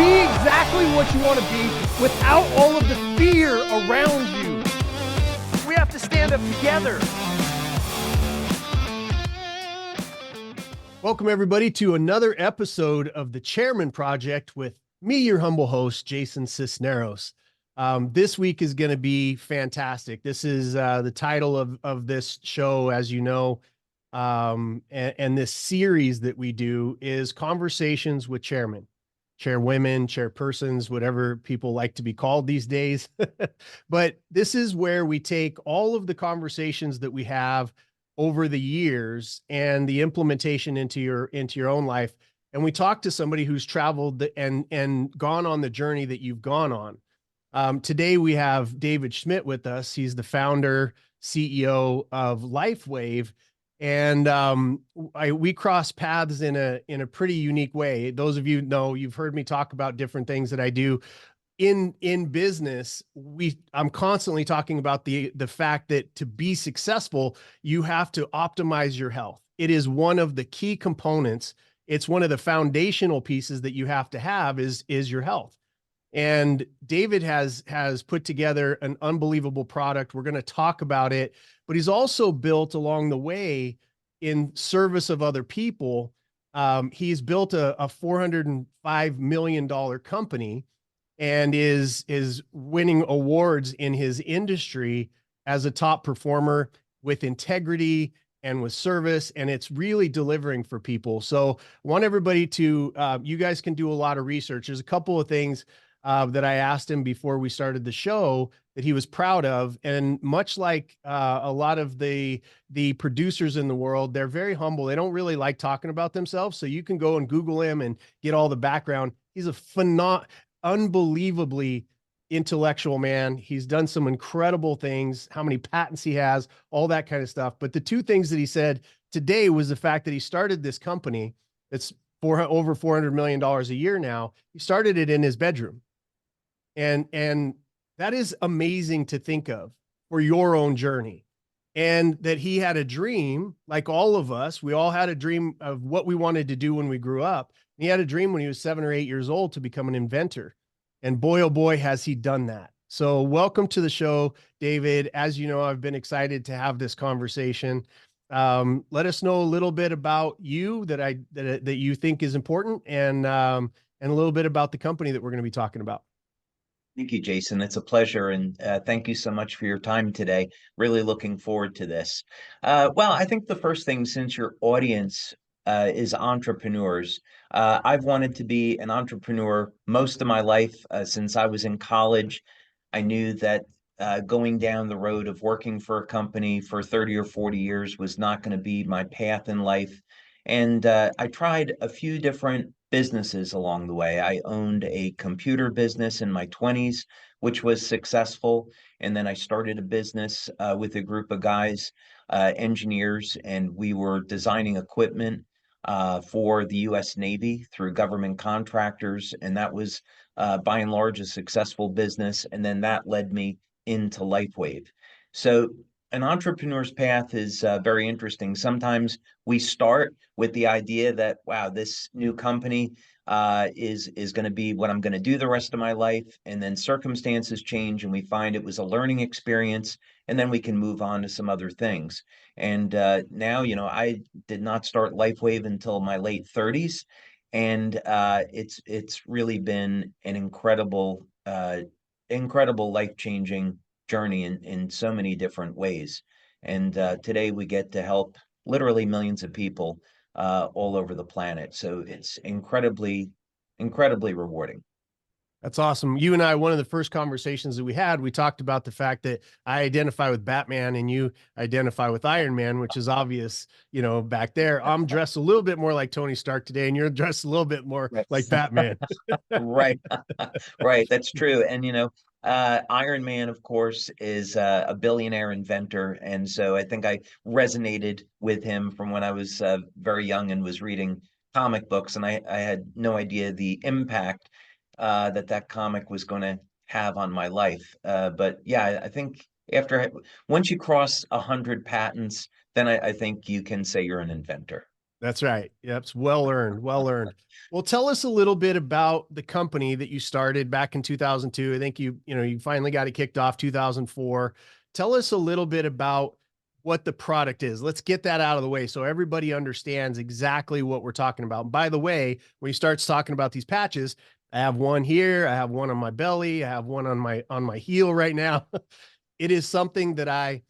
be exactly what you want to be without all of the fear around you. We have to stand up together. Welcome, everybody, to another episode of The Chairman Project with me, your humble host, Jason Sisneros. This week is going to be fantastic. This is the title of this show, as you know, and this series that we do is Conversations with Chairmen, chairwomen, chairpersons, whatever people like to be called these days. But this is where we take all of the conversations that we have over the years and the implementation into your own life. And we talk to somebody who's traveled and gone on the journey that you've gone on. Today we have David Schmidt with us. He's the founder, CEO of Lifewave. And we cross paths in a pretty unique way. Those of you know, you've heard me talk about different things that I do in business. I'm constantly talking about the fact that to be successful, you have to optimize your health. It is one of the key components. It's one of the foundational pieces that you have to have is your health. And David has put together an unbelievable product. We're going to talk about it, but he's also built along the way in service of other people. He's built a $405 million company and is winning awards in his industry as a top performer with integrity and with service, and it's really delivering for people. So I want everybody to, you guys can do a lot of research. There's a couple of things that I asked him before we started the show that he was proud of. And much like a lot of the producers in the world, they're very humble. They don't really like talking about themselves. So you can go and Google him and get all the background. He's a unbelievably intellectual man. He's done some incredible things, how many patents he has, all that kind of stuff. But the two things that he said today was the fact that he started this company that's over $400 million a year now. He started it in his bedroom. And that is amazing to think of for your own journey. And that he had a dream, like all of us. We all had a dream of what we wanted to do when we grew up. And he had a dream when he was 7 or 8 years old to become an inventor. And boy, oh boy, has he done that. So welcome to the show, David. As you know, I've been excited to have this conversation. Let us know a little bit about you that you think is important, and a little bit about the company that we're going to be talking about. Thank you, Jason. It's a pleasure, and thank you so much for your time today. Really looking forward to this. Well, I think the first thing, since your audience is entrepreneurs, I've wanted to be an entrepreneur most of my life. Since I was in college, I knew that going down the road of working for a company for 30 or 40 years was not going to be my path in life. And I tried a few different businesses along the way. I owned a computer business in my 20s, which was successful. And then I started a business with a group of guys, engineers, and we were designing equipment for the U.S. Navy through government contractors. And that was by and large a successful business. And then that led me into Lifewave. So an entrepreneur's path is very interesting. Sometimes we start with the idea that, wow, this new company is going to be what I'm going to do the rest of my life. And then circumstances change and we find it was a learning experience. And then we can move on to some other things. And now, I did not start Lifewave until my late 30s. And it's really been an incredible life-changing journey in so many different ways. And today we get to help literally millions of people all over the planet. So it's incredibly rewarding. That's awesome. You and I, one of the first conversations that we had, we talked about the fact that I identify with Batman and you identify with Iron Man, which is obvious, back there. I'm dressed a little bit more like Tony Stark today, and you're dressed a little bit more like Batman. Right. Right. That's true. And, Iron Man, of course, is a billionaire inventor. And so I think I resonated with him from when I was very young and was reading comic books. And I had no idea the impact that comic was going to have on my life. But yeah, I think once you cross 100 patents, then I think you can say you're an inventor. That's right. Yep, it's well earned, well earned. Well, tell us a little bit about the company that you started back in 2002. I think you finally got it kicked off 2004. Tell us a little bit about what the product is. Let's get that out of the way so everybody understands exactly what we're talking about. And by the way, when he starts talking about these patches, I have one here, I have one on my belly, I have one on my heel right now. It is something that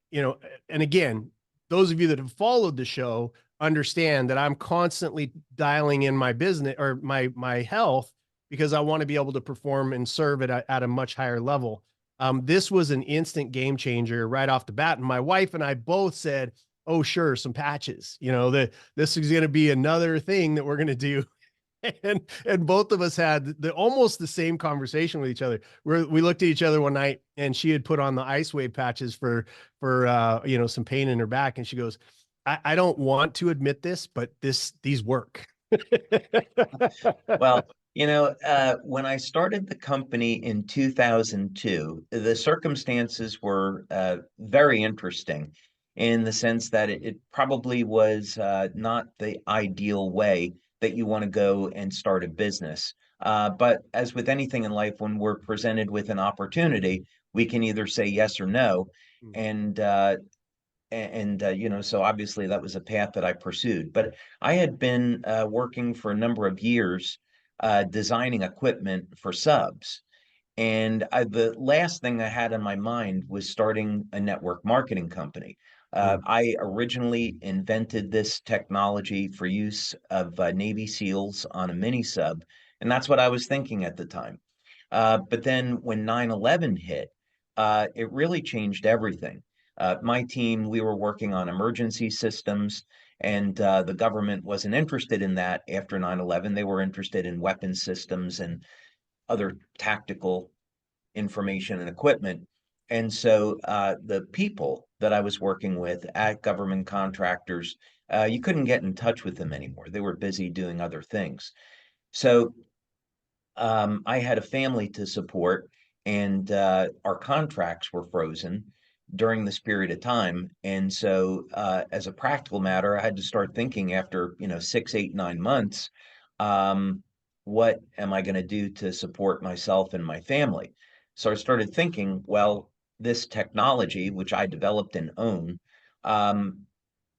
and again, those of you that have followed the show understand that I'm constantly dialing in my business or my health because I want to be able to perform and serve at a much higher level. This was an instant game changer right off the bat. And my wife and I both said, oh, sure, some patches, this is going to be another thing that we're going to do. And both of us had almost the same conversation with each other. We looked at each other one night, and she had put on the ice wave patches for some pain in her back, and she goes, I don't want to admit this, but these work. Well, when I started the company in 2002, the circumstances were very interesting in the sense that it probably was not the ideal way that you want to go and start a business. But as with anything in life, when we're presented with an opportunity, we can either say yes or no. And so obviously that was a path that I pursued. But I had been working for a number of years designing equipment for subs. And the last thing I had in my mind was starting a network marketing company. I originally invented this technology for use of Navy SEALs on a mini sub, and that's what I was thinking at the time. But then when 9/11 hit, it really changed everything. My team, we were working on emergency systems, and the government wasn't interested in that after 9/11. They were interested in weapon systems and other tactical information and equipment. And so the people that I was working with at government contractors, you couldn't get in touch with them anymore. They were busy doing other things. So I had a family to support, and our contracts were frozen during this period of time. And so, as a practical matter, I had to start thinking after 6, 8, 9 months, what am I going to do to support myself and my family? So I started thinking, well, this technology, which I developed and own, um,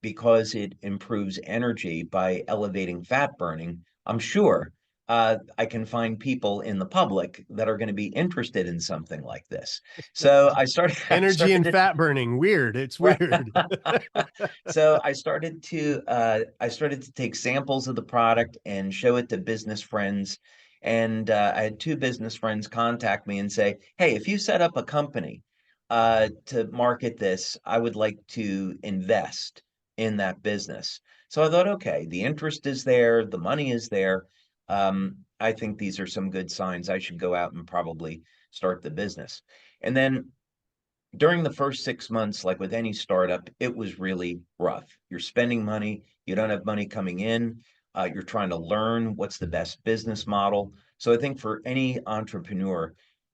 because it improves energy by elevating fat burning, I'm sure I can find people in the public that are going to be interested in something like this. So I started, I Energy started and to, fat burning. Weird. It's right. weird. So I started to take samples of the product and show it to business friends. And I had two business friends contact me and say, "Hey, if you set up a company to market this, I would like to invest in that business." So I thought, okay, the interest is there, the money is there. I think these are some good signs. I should go out and probably start the business. And then during the first 6 months, like with any startup, it was really rough. You're spending money, you don't have money coming in, you're trying to learn what's the best business model. So I think for any entrepreneur,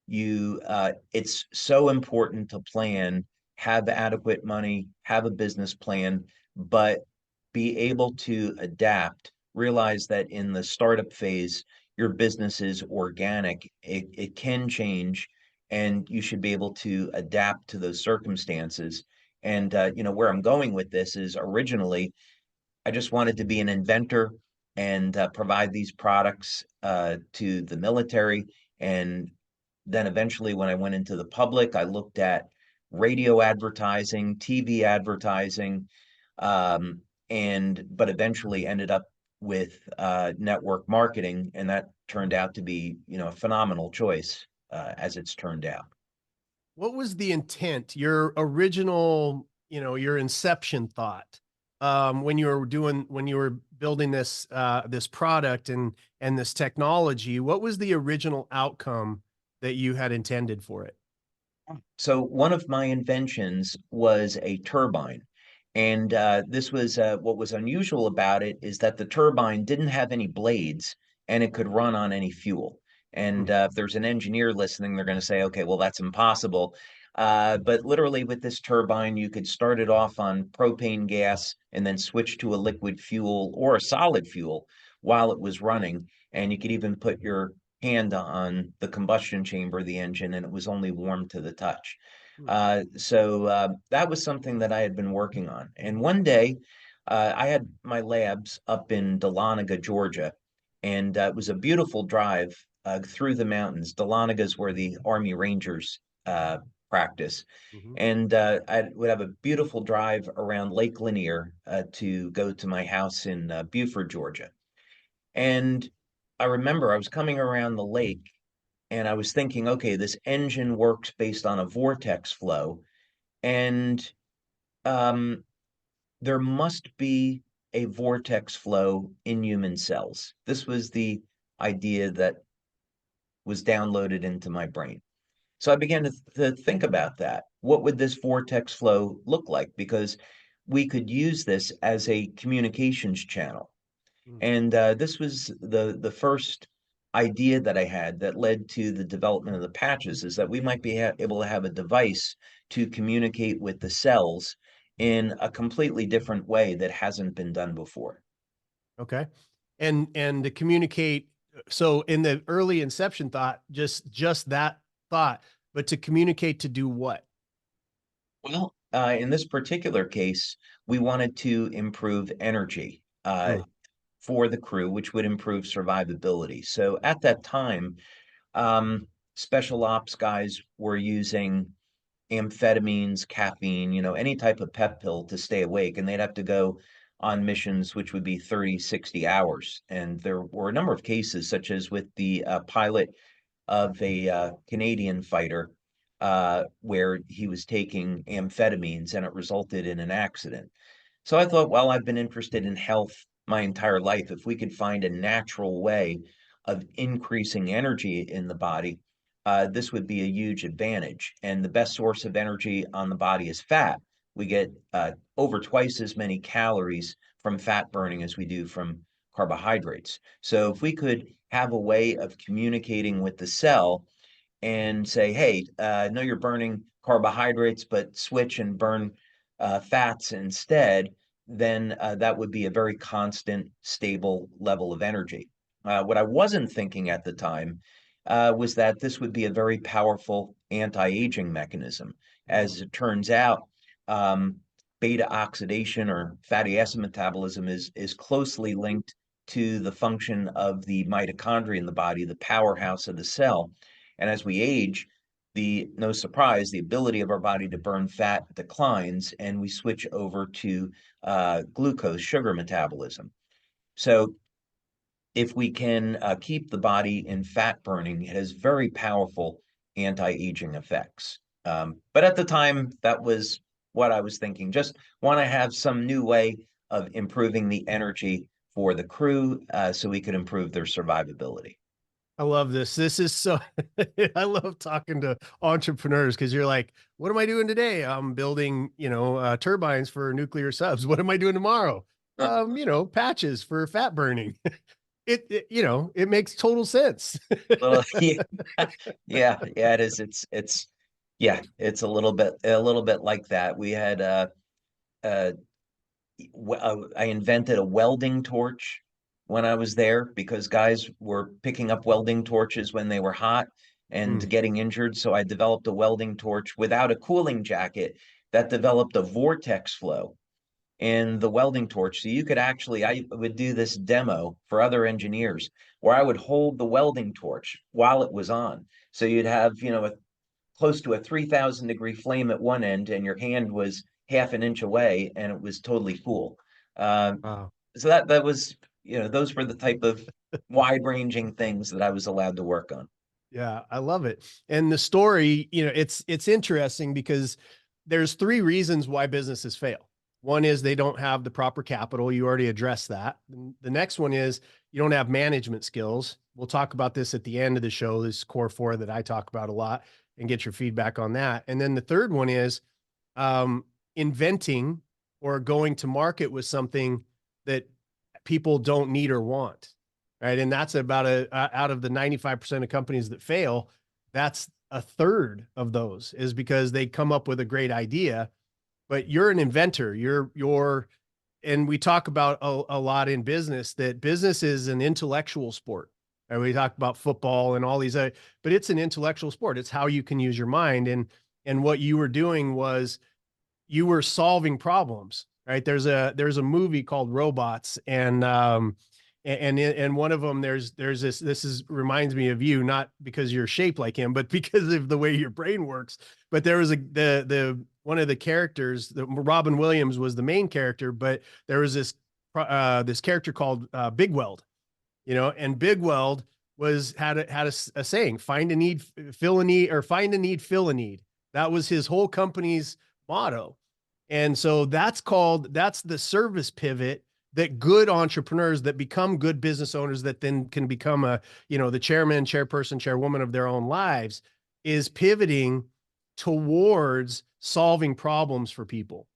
it's so important to plan, have adequate money, have a business plan, but be able to adapt. Realize that in the startup phase, your business is organic. It can change, and you should be able to adapt to those circumstances. And where I'm going with this is originally I just wanted to be an inventor and provide these products to the military. And then eventually, when I went into the public, I looked at radio advertising, TV advertising, um, but eventually ended up with network marketing, and that turned out to be a phenomenal choice as it's turned out. What was the intent, your original, your inception thought, when you were building this product and this technology? What was the original outcome that you had intended for it? So one of my inventions was a turbine. And this was what was unusual about it is that the turbine didn't have any blades and it could run on any fuel. And Hmm. if there's an engineer listening, they're going to say, okay, well, that's impossible. But literally with this turbine, you could start it off on propane gas and then switch to a liquid fuel or a solid fuel while it was running. And you could even put your hand on the combustion chamber of the engine, and it was only warm to the touch. Hmm. That was something that I had been working on. And one day, I had my labs up in Dahlonega, Georgia, and it was a beautiful drive through the mountains. Dahlonega is where the Army Rangers practice. Mhm. And I would have a beautiful drive around Lake Lanier to go to my house in Beaufort, Georgia. And I remember I was coming around the lake and I was thinking, okay, this engine works based on a vortex flow. And um, there must be a vortex flow in human cells. This was the idea that was downloaded into my brain. So I began to think about that. What would this vortex flow look like? Because we could use this as a communications channel. Mm. And this was the first idea that I had that led to the development of the patches, is that we might be able to have a device to communicate with the cells in a completely different way that hasn't been done before. Okay. And to communicate, so in the early inception thought, just that thought, but to communicate to do what? Well, in this particular case, we wanted to improve energy Mm. for the crew, which would improve survivability. So at that time, special ops guys were using amphetamines, caffeine, any type of pep pill to stay awake. And they'd have to go on missions, which would be 30, 60 hours. And there were a number of cases, such as with the pilot of a Canadian fighter, where he was taking amphetamines and it resulted in an accident. So I thought, well, I've been interested in health my entire life. If we could find a natural way of increasing energy in the body, this would be a huge advantage. And the best source of energy on the body is fat. We get over twice as many calories from fat burning as we do from carbohydrates. So if we could have a way of communicating with the cell and say, hey, I know you're burning carbohydrates, but switch and burn fats instead, then that would be a very constant, stable level of energy. What I wasn't thinking at the time was that this would be a very powerful anti-aging mechanism. Mm. As it turns out, um, beta oxidation or fatty acid metabolism is closely linked to the function of the mitochondria in the body, the powerhouse of the cell. And as we age, no surprise, the ability of our body to burn fat declines, and we switch over to glucose, sugar metabolism. So if we can keep the body in fat burning, it has very powerful anti-aging effects. But at the time, that was what I was thinking. Just want to have some new way of improving the energy for the crew so we could improve their survivability. I love this. This is so, I love talking to entrepreneurs because you're like, what am I doing today? I'm building, turbines for nuclear subs. What am I doing tomorrow? Patches for fat burning. It makes total sense. Well, yeah, yeah, it is. Yeah, it's a little bit like that. We had uh, I invented a welding torch when I was there because guys were picking up welding torches when they were hot and Mm. getting injured. So I developed a welding torch without a cooling jacket that developed a vortex flow in the welding torch. So you could actually, I would do this demo for other engineers where I would hold the welding torch while it was on. So you'd have, close to a 3,000-degree flame at one end, and your hand was half an inch away, and it was totally cool. Um, Wow. so that was, those were the type of wide-ranging things that I was allowed to work on. Yeah, I love it. And the story, it's interesting because there's three reasons why businesses fail. One is they don't have the proper capital. You already addressed that. The next one is you don't have management skills. We'll talk about this at the end of the show, this core four that I talk about a lot, and get your feedback on that. And then the third one is inventing or going to market with something that people don't need or want. Right. And that's about out of the 95% of companies that fail, that's a third of those is because they come up with a great idea, but you're an inventor. And we talk about a lot in business that business is an intellectual sport. And we talk about football and all these other, but it's an intellectual sport. It's how you can use your mind. And what you were doing was you were solving problems, right? There's a movie called Robots, and one of them there's this is reminds me of you, not because you're shaped like him, but because of the way your brain works. But there was the one of the characters, Robin Williams was the main character, but there was this character called Big Weld, and Big Weld had a saying: find a need, fill a need, or find a need, fill a need. That was his whole company's motto. And so that's the service pivot that good entrepreneurs that become good business owners that then can become the chairman, chairperson, chairwoman of their own lives, is pivoting towards solving problems for people.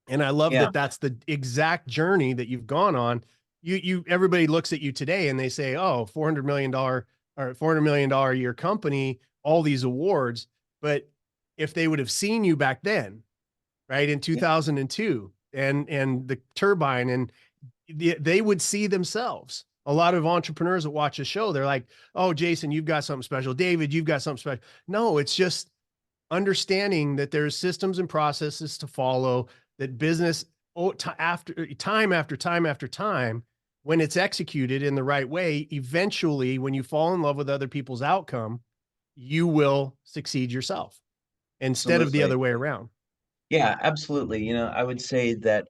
And I love Yeah. that that's the exact journey that you've gone on. Everybody looks at you today and they say, oh, $400 million or $400 million a year company, all these awards. But if they would have seen you back then, right, in 2002, and the turbine, and they would see themselves. A lot of entrepreneurs that watch the show, they're like, oh, Jason, you've got something special. David, you've got something special. No, it's just understanding that there's systems and processes to follow, that business after time after time after time, when it's executed in the right way, eventually, when you fall in love with other people's outcome, you will succeed yourself instead of the Absolutely. other way around. Yeah, absolutely. I would say that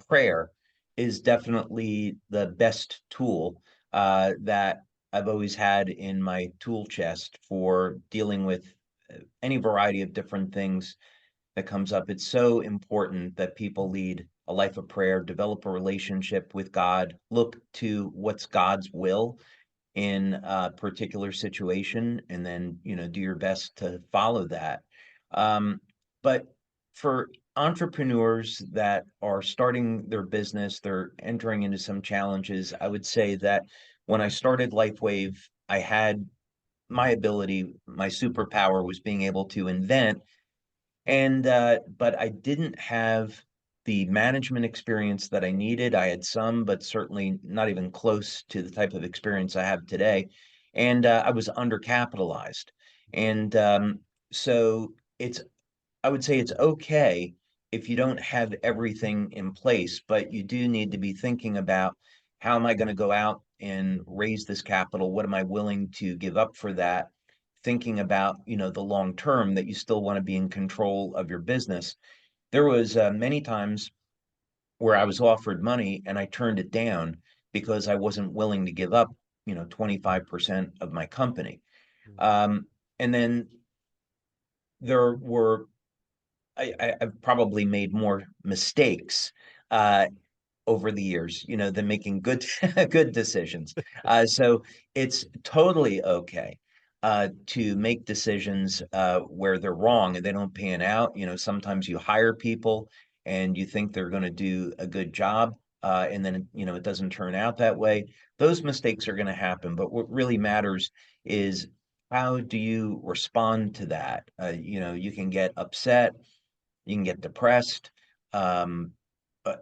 prayer is definitely the best tool that I've always had in my tool chest for dealing with any variety of different things that comes up. It's so important that people lead a life of prayer, develop a relationship with God, look to what's God's will in a particular situation, and then, do your best to follow that. But for entrepreneurs that are starting their business, they're entering into some challenges. I would say that when I started Lifewave, I had my ability, my superpower was being able to invent, and but I didn't have the management experience that I needed. I had some, but certainly not even close to the type of experience I have today. And I was undercapitalized. And so I would say it's okay if you don't have everything in place, but you do need to be thinking about, how am I going to go out and raise this capital? What am I willing to give up for that? Thinking about, the long term, that you still want to be in control of your business. There was many times where I was offered money and I turned it down because I wasn't willing to give up, 25% of my company. And then there were I've probably made more mistakes uh, over the years, than making good good decisions. So it's totally okay to make decisions where they're wrong and they don't pan out. Sometimes you hire people and you think they're going to do a good job, and then it doesn't turn out that way. Those mistakes are going to happen, but what really matters is, how do you respond to that? You can get upset, you can get depressed, um,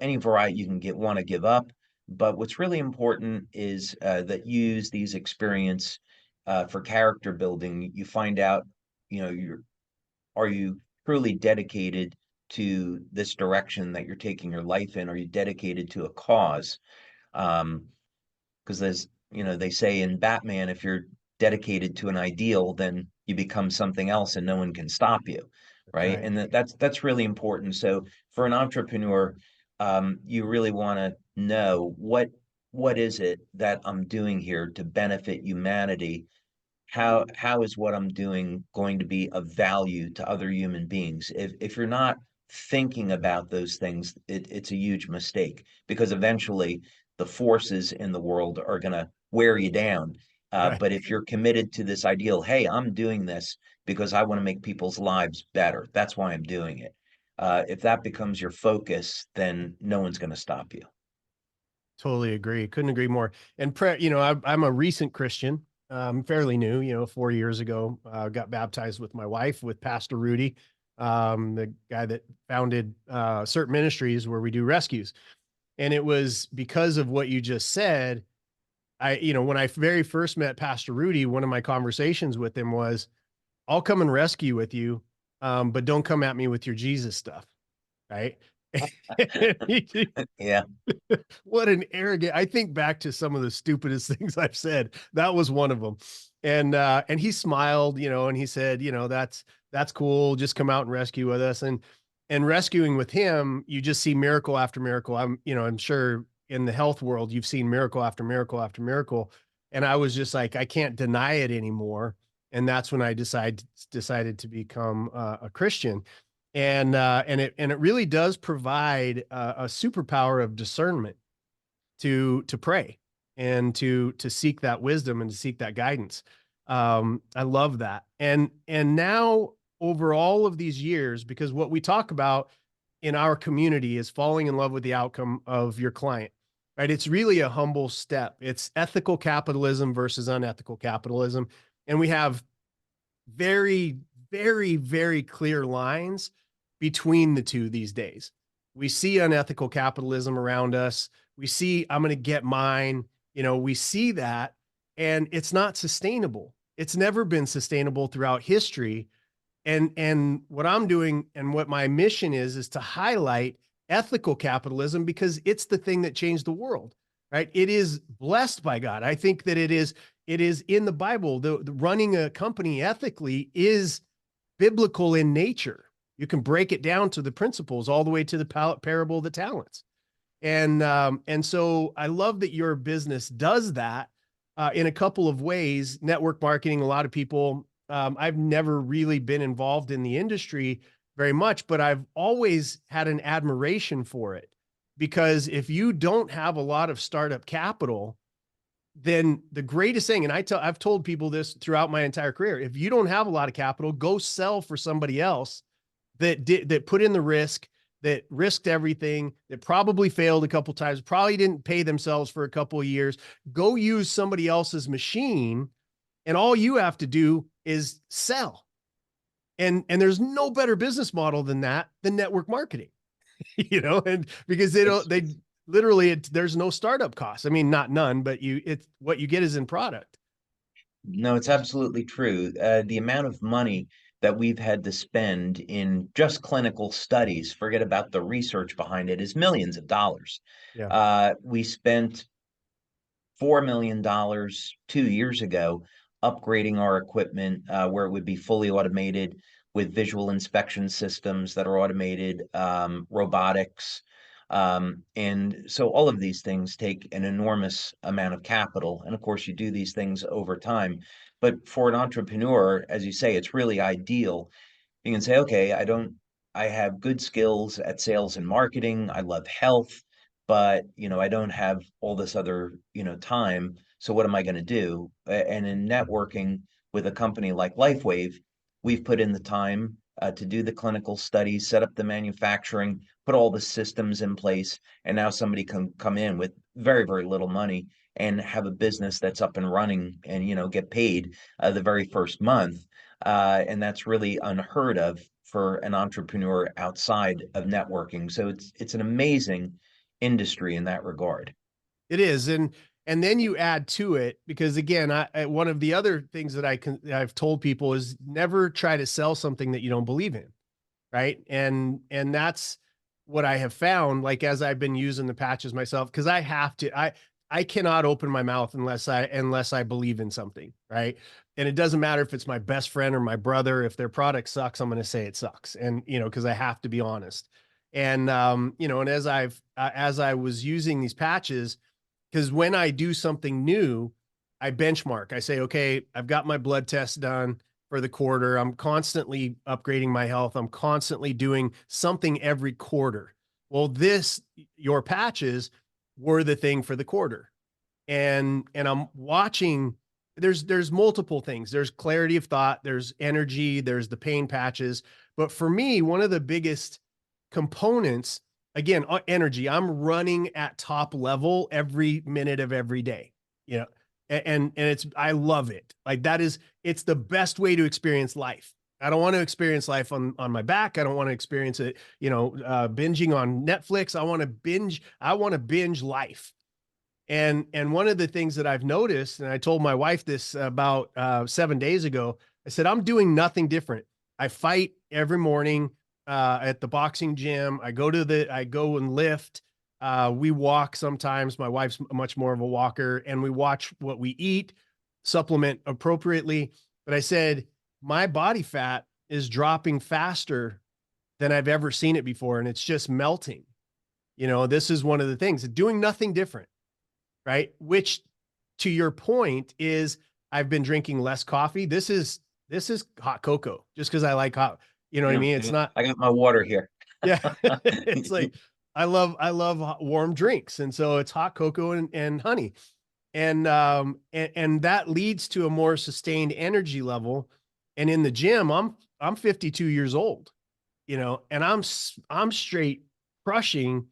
any variety. You can want to give up, but what's really important is that you use these experience for character building. You find out, are you truly dedicated to this direction that you're taking your life in? Are you dedicated to a cause? Um, because they say in Batman, if you're dedicated to an ideal, then you become something else and no one can stop you, That's right? right. And that's really important. So for an entrepreneur, you really want to know, what is it that I'm doing here to benefit humanity? How is what I'm doing going to be of value to other human beings? If you're not thinking about those things, it's a huge mistake, because eventually the forces in the world are going to wear you down. Right. But if you're committed to this ideal, hey, I'm doing this because I want to make people's lives better. That's why I'm doing it. If that becomes your focus, then no one's going to stop you. Totally agree. Couldn't agree more. And I'm a recent Christian. fairly new, 4 years ago. Got baptized with my wife, with Pastor Rudy, the guy that founded certain ministries where we do rescues. And it was because of what you just said. When I very first met Pastor Rudy, one of my conversations with him was, I'll come and rescue with you, but don't come at me with your Jesus stuff. Right. Yeah. What an arrogant, I think back to some of the stupidest things I've said. That was one of them. And he smiled, and he said, that's cool. Just come out and rescue with us. And rescuing with him, you just see miracle after miracle. I'm sure in the health world, you've seen miracle after miracle after miracle. And I was just like, I can't deny it anymore. And that's when I decided to become a Christian. And it really does provide a superpower of discernment to pray and to seek that wisdom and to seek that guidance. I love that. And now over all of these years, because what we talk about in our community is falling in love with the outcome of your client, right? It's really a humble step. It's ethical capitalism versus unethical capitalism. And we have very, very, very clear lines between the two these days. We see unethical capitalism around us. We see, I'm going to get mine. We see that, and it's not sustainable. It's never been sustainable throughout history. And what I'm doing and what my mission is to highlight ethical capitalism, because it's the thing that changed the world, right? It is blessed by God. I think that it is in the Bible. The running a company ethically is biblical in nature. You can break it down to the principles all the way to the parable of the talents. And so I love that your business does that in a couple of ways. Network marketing, a lot of people, I've never really been involved in the industry very much, but I've always had an admiration for it, because if you don't have a lot of startup capital, then the greatest thing, and I've told people this throughout my entire career, if you don't have a lot of capital, go sell for somebody else that put in the risk, that risked everything, that probably failed a couple times, probably didn't pay themselves for a couple of years. Go use somebody else's machine, and all you have to do is sell. And there's no better business model than network marketing, and because they literally, there's no startup costs. I mean, not none, but it's what you get is in product. No, it's absolutely true. The amount of money that we've had to spend in just clinical studies, forget about the research behind it, is millions of dollars. Yeah. We spent $4 million 2 years ago upgrading our equipment where it would be fully automated with visual inspection systems that are automated, robotics. And so all of these things take an enormous amount of capital. And of course, you do these things over time. But for an entrepreneur, as you say, it's really ideal. You can say, okay, I have good skills at sales and marketing. I love health, but I don't have all this other, time. So what am I going to do? And in networking with a company like Lifewave, we've put in the time to do the clinical studies, set up the manufacturing, put all the systems in place, and now somebody can come in with very, very little money and have a business that's up and running and get paid the very first month. And that's really unheard of for an entrepreneur outside of networking. So it's an amazing industry in that regard. It is. And then you add to it, because again, one of the other things that I've told people is never try to sell something that you don't believe in. Right. And that's what I have found, like, as I've been using the patches myself, because I cannot open my mouth unless I believe in something. Right. And it doesn't matter if it's my best friend or my brother. If their product sucks, I'm going to say it sucks. And, because I have to be honest. And, and as I was using these patches, because when I do something new, I benchmark. I say, okay, I've got my blood test done for the quarter. I'm constantly upgrading my health. I'm constantly doing something every quarter. Well, your patches were the thing for the quarter. And I'm watching, there's multiple things. There's clarity of thought, there's energy, there's the pain patches. But for me, one of the biggest components, again, energy. I'm running at top level every minute of every day, And I love it. Like it's the best way to experience life. I don't want to experience life on my back. I don't want to experience it, binging on Netflix. I want to binge life. And one of the things that I've noticed, and I told my wife this about 7 days ago, I said, I'm doing nothing different. I fight every morning at the boxing gym. I go and lift. We walk sometimes. My wife's much more of a walker, and we watch what we eat, supplement appropriately. But I said, my body fat is dropping faster than I've ever seen it before, and it's just melting. This is one of the things, doing nothing different, right? Which, to your point, is I've been drinking less coffee. This is hot cocoa, just because I like hot. You know what I mean? It's not. I got my water here. Yeah, it's like I love warm drinks, and so it's hot cocoa and honey, and that leads to a more sustained energy level. And in the gym, I'm 52 years old, and I'm straight crushing,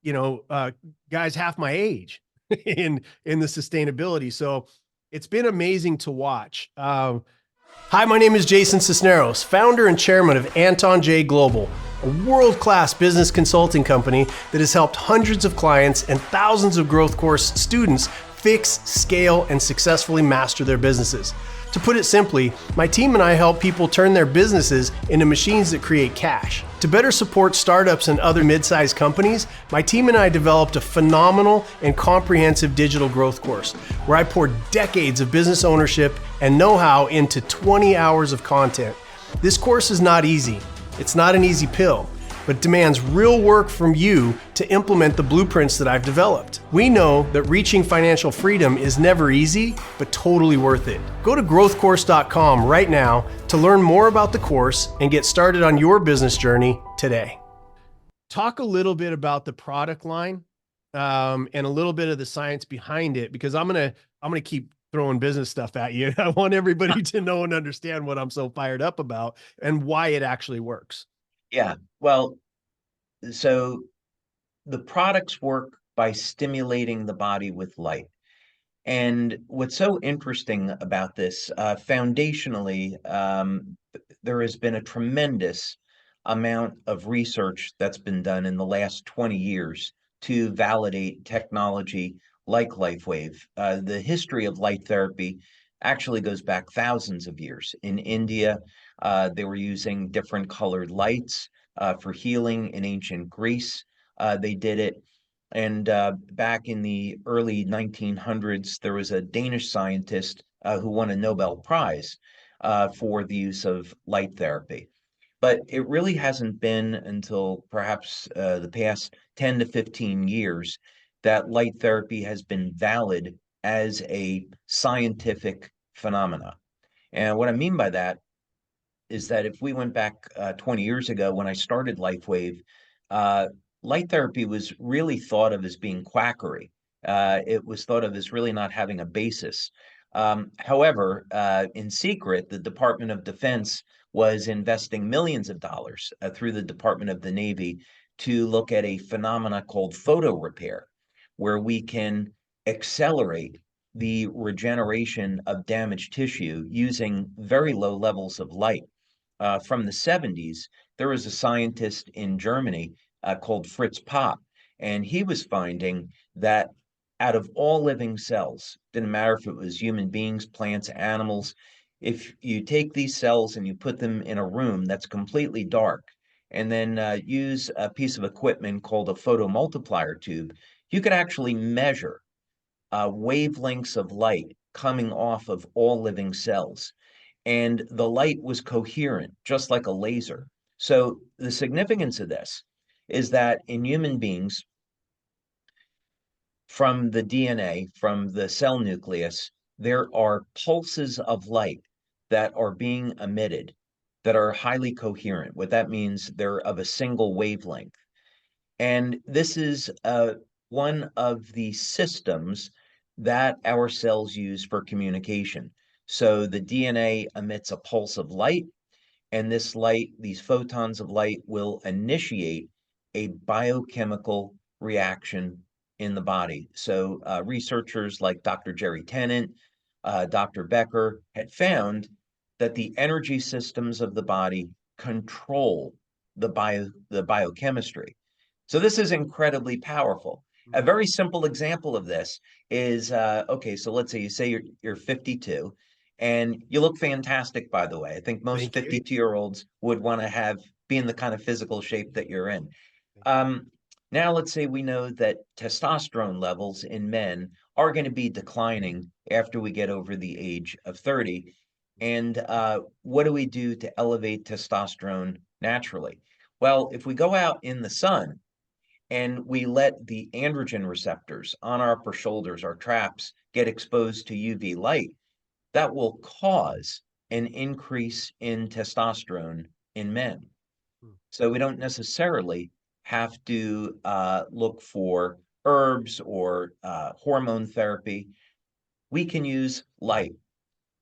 guys half my age in the sustainability. So it's been amazing to watch. Hi, my name is Jason Sisneros, founder and chairman of Anton J Global, a world-class business consulting company that has helped hundreds of clients and thousands of growth course students fix, scale, and successfully master their businesses. To put it simply, my team and I help people turn their businesses into machines that create cash. To better support startups and other mid-sized companies, my team and I developed a phenomenal and comprehensive digital growth course where I poured decades of business ownership and know-how into 20 hours of content. This course is not easy. It's not an easy pill, but demands real work from you to implement the blueprints that I've developed. We know that reaching financial freedom is never easy, but totally worth it. Go to growthcourse.com right now to learn more about the course and get started on your business journey today. Talk a little bit about the product line and a little bit of the science behind it, because I'm gonna keep throwing business stuff at you. I want everybody to know and understand what I'm so fired up about and why it actually works. Yeah. Well, so the products work by stimulating the body with light. And what's so interesting about this, foundationally, there has been a tremendous amount of research that's been done in the last 20 years to validate technology like LifeWave. The history of light therapy actually goes back thousands of years. In India, they were using different colored lights for healing. In ancient Greece, they did it. And back in the early 1900s, there was a Danish scientist who won a Nobel Prize for the use of light therapy. But it really hasn't been until perhaps the past 10 to 15 years that light therapy has been valid as a scientific phenomena. And what I mean by that is that if we went back 20 years ago when I started LifeWave, uh, light therapy was really thought of as being quackery. It was thought of as really not having a basis. However, in secret, the Department of Defense was investing millions of dollars through the Department of the Navy to look at a phenomena called photo repair, where we can accelerate the regeneration of damaged tissue using very low levels of light. From the 70s, there was a scientist in Germany called Fritz Popp, and he was finding that out of all living cells, didn't matter if it was human beings, plants, animals, if you take these cells and you put them in a room that's completely dark, and then use a piece of equipment called a photomultiplier tube, you could actually measure wavelengths of light coming off of all living cells, and the light was coherent, just like a laser. So the significance of this is that in human beings, from the DNA, from the cell nucleus, there are pulses of light that are being emitted that are highly coherent. What that means, they're of a single wavelength. And this is one of the systems that our cells use for communication. So the DNA emits a pulse of light, and this light, these photons of light, will initiate a biochemical reaction in the body. So researchers like Dr. Jerry Tennant, Dr. Becker had found that the energy systems of the body control the biochemistry. So this is incredibly powerful. A Mhm. very simple example of this is okay, so let's say you're 52 and you look fantastic, by the way. I think most Thank you. 52-year-olds would want to have be in the kind of physical shape that you're in. Thank you. Um, Now let's say we know that testosterone levels in men are going to be declining after we get over the age of 30. And what do we do to elevate testosterone naturally? Well, if we go out in the sun and we let the androgen receptors on our upper shoulders, our traps, get exposed to UV light, that will cause an increase in testosterone in men. Mm. So we don't necessarily have to look for herbs or hormone therapy. We can use light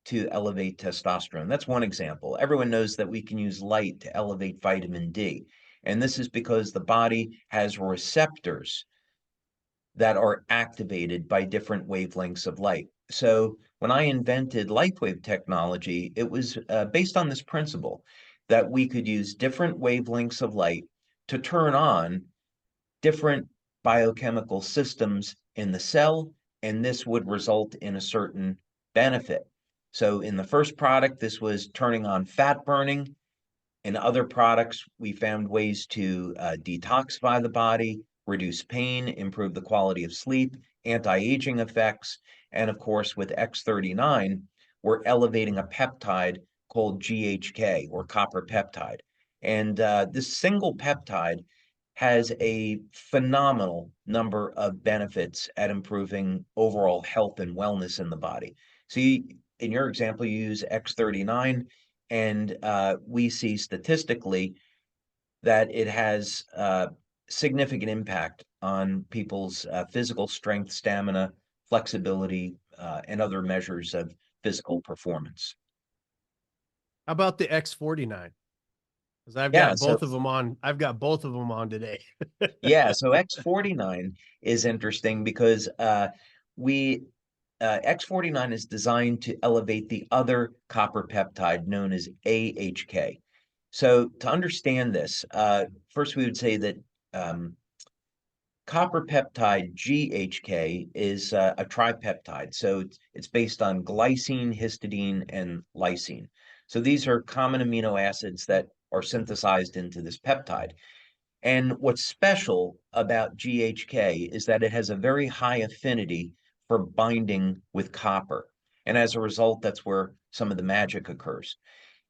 to elevate testosterone. That's one example. Everyone knows that we can use light to elevate vitamin D. And this is because the body has receptors that are activated by different wavelengths of light. So when I invented LifeWave technology, it was based on this principle that we could use different wavelengths of light to turn on different biochemical systems in the cell, and this would result in a certain benefit. So in the first product, this was turning on fat burning. In other products, we found ways to detoxify the body, reduce pain, improve the quality of sleep, anti-aging effects, and of course, with X39, we're elevating a peptide called GHK or copper peptide. And this single peptide has a phenomenal number of benefits at improving overall health and wellness in the body. So in your example, you use X39, and we see statistically that it has significant impact on people's physical strength, stamina, flexibility, and other measures of physical performance. How about the X49? Because I've Yeah, got so both of them on. I've got both of them on today. yeah, so X49 is interesting because we X49 is designed to elevate the other copper peptide known as AHK. So to understand this, first we would say that um, copper peptide GHK is a tripeptide. So it's based on glycine, histidine, and lysine. So these are common amino acids that are synthesized into this peptide. And what's special about GHK is that it has a very high affinity for binding with copper. And as a result, that's where some of the magic occurs.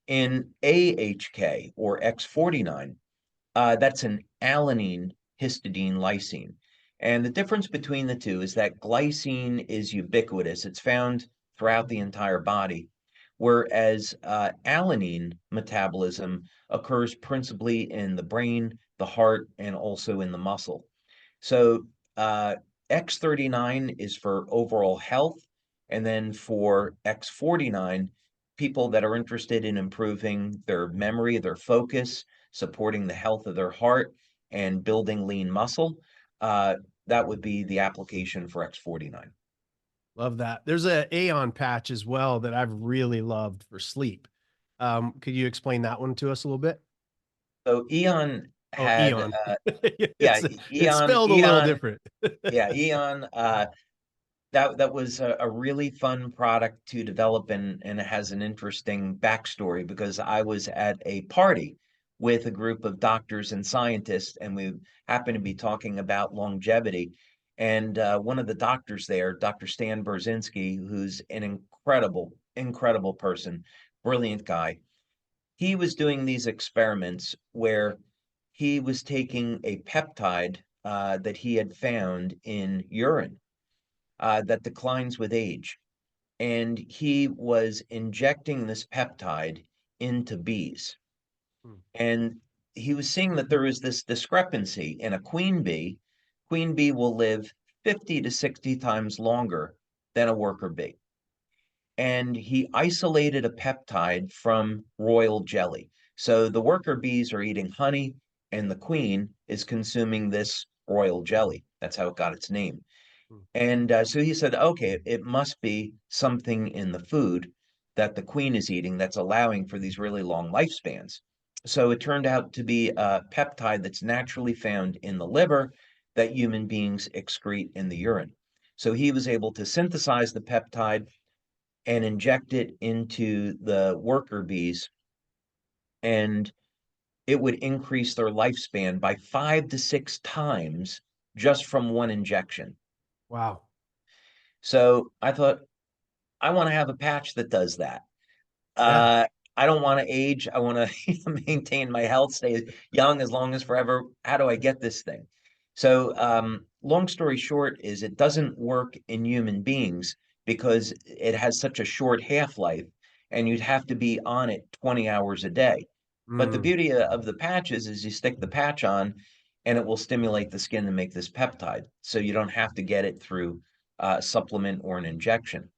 In AHK or X49, that's an alanine histidine lysine. And the difference between the two is that glycine is ubiquitous, it's found throughout the entire body, whereas alanine metabolism occurs principally in the brain, the heart, and also in the muscle. So X39 is for overall health, and then for X49, people that are interested in improving their memory, their focus, supporting the health of their heart, and building lean muscle, uh, that would be the application for X49. Love that. There's a Aeon patch as well that I've really loved for sleep. Could you explain that one to us a little bit? So Eon Oh, had, Eon. yeah, It's spelled a little Eon, different. yeah, Eon. That was a really fun product to develop, and it has an interesting backstory because I was at a party with a group of doctors and scientists, and we happened to be talking about longevity. And one of the doctors there, Dr. Stan Berzinski, who's an incredible person, brilliant guy, he was doing these experiments where he was taking a peptide that he had found in urine that declines with age. And he was injecting this peptide into bees. Hmm. And he was seeing that there is this discrepancy in a queen bee. Queen bee will live 50 to 60 times longer than a worker bee. And he isolated a peptide from royal jelly. So the worker bees are eating honey, and the queen is consuming this royal jelly. That's how it got its name. Hmm. And so he said, okay, it must be something in the food that the queen is eating that's allowing for these really long lifespans. So it turned out to be a peptide that's naturally found in the liver that human beings excrete in the urine. So he was able to synthesize the peptide and inject it into the worker bees, and it would increase their lifespan by 5 to 6 times just from one injection. Wow. So I thought, I want to have a patch that does that. Yeah. Uh, I don't want to age. I want to maintain my health, stay young as long as forever. How do I get this thing? So, long story short is it doesn't work in human beings because it has such a short half-life, and you'd have to be on it 20 hours a day. But the Mm. beauty of the patches is you stick the patch on and it will stimulate the skin to make this peptide. So you don't have to get it through a supplement or an injection.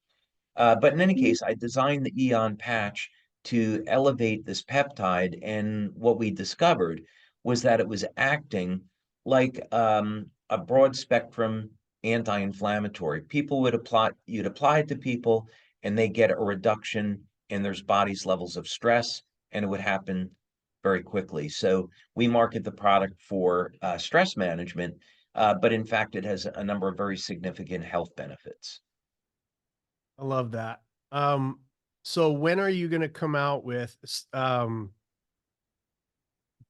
But in any case, I designed the Eon patch to elevate this peptide, and what we discovered was that it was acting like a broad spectrum anti-inflammatory. You'd apply it to people, and they get a reduction in their body's levels of stress, and it would happen very quickly. So we market the product for stress management, but in fact, it has a number of very significant health benefits. I love that. Um, so when are you going to come out with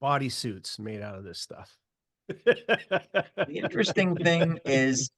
bodysuits made out of this stuff? The interesting thing is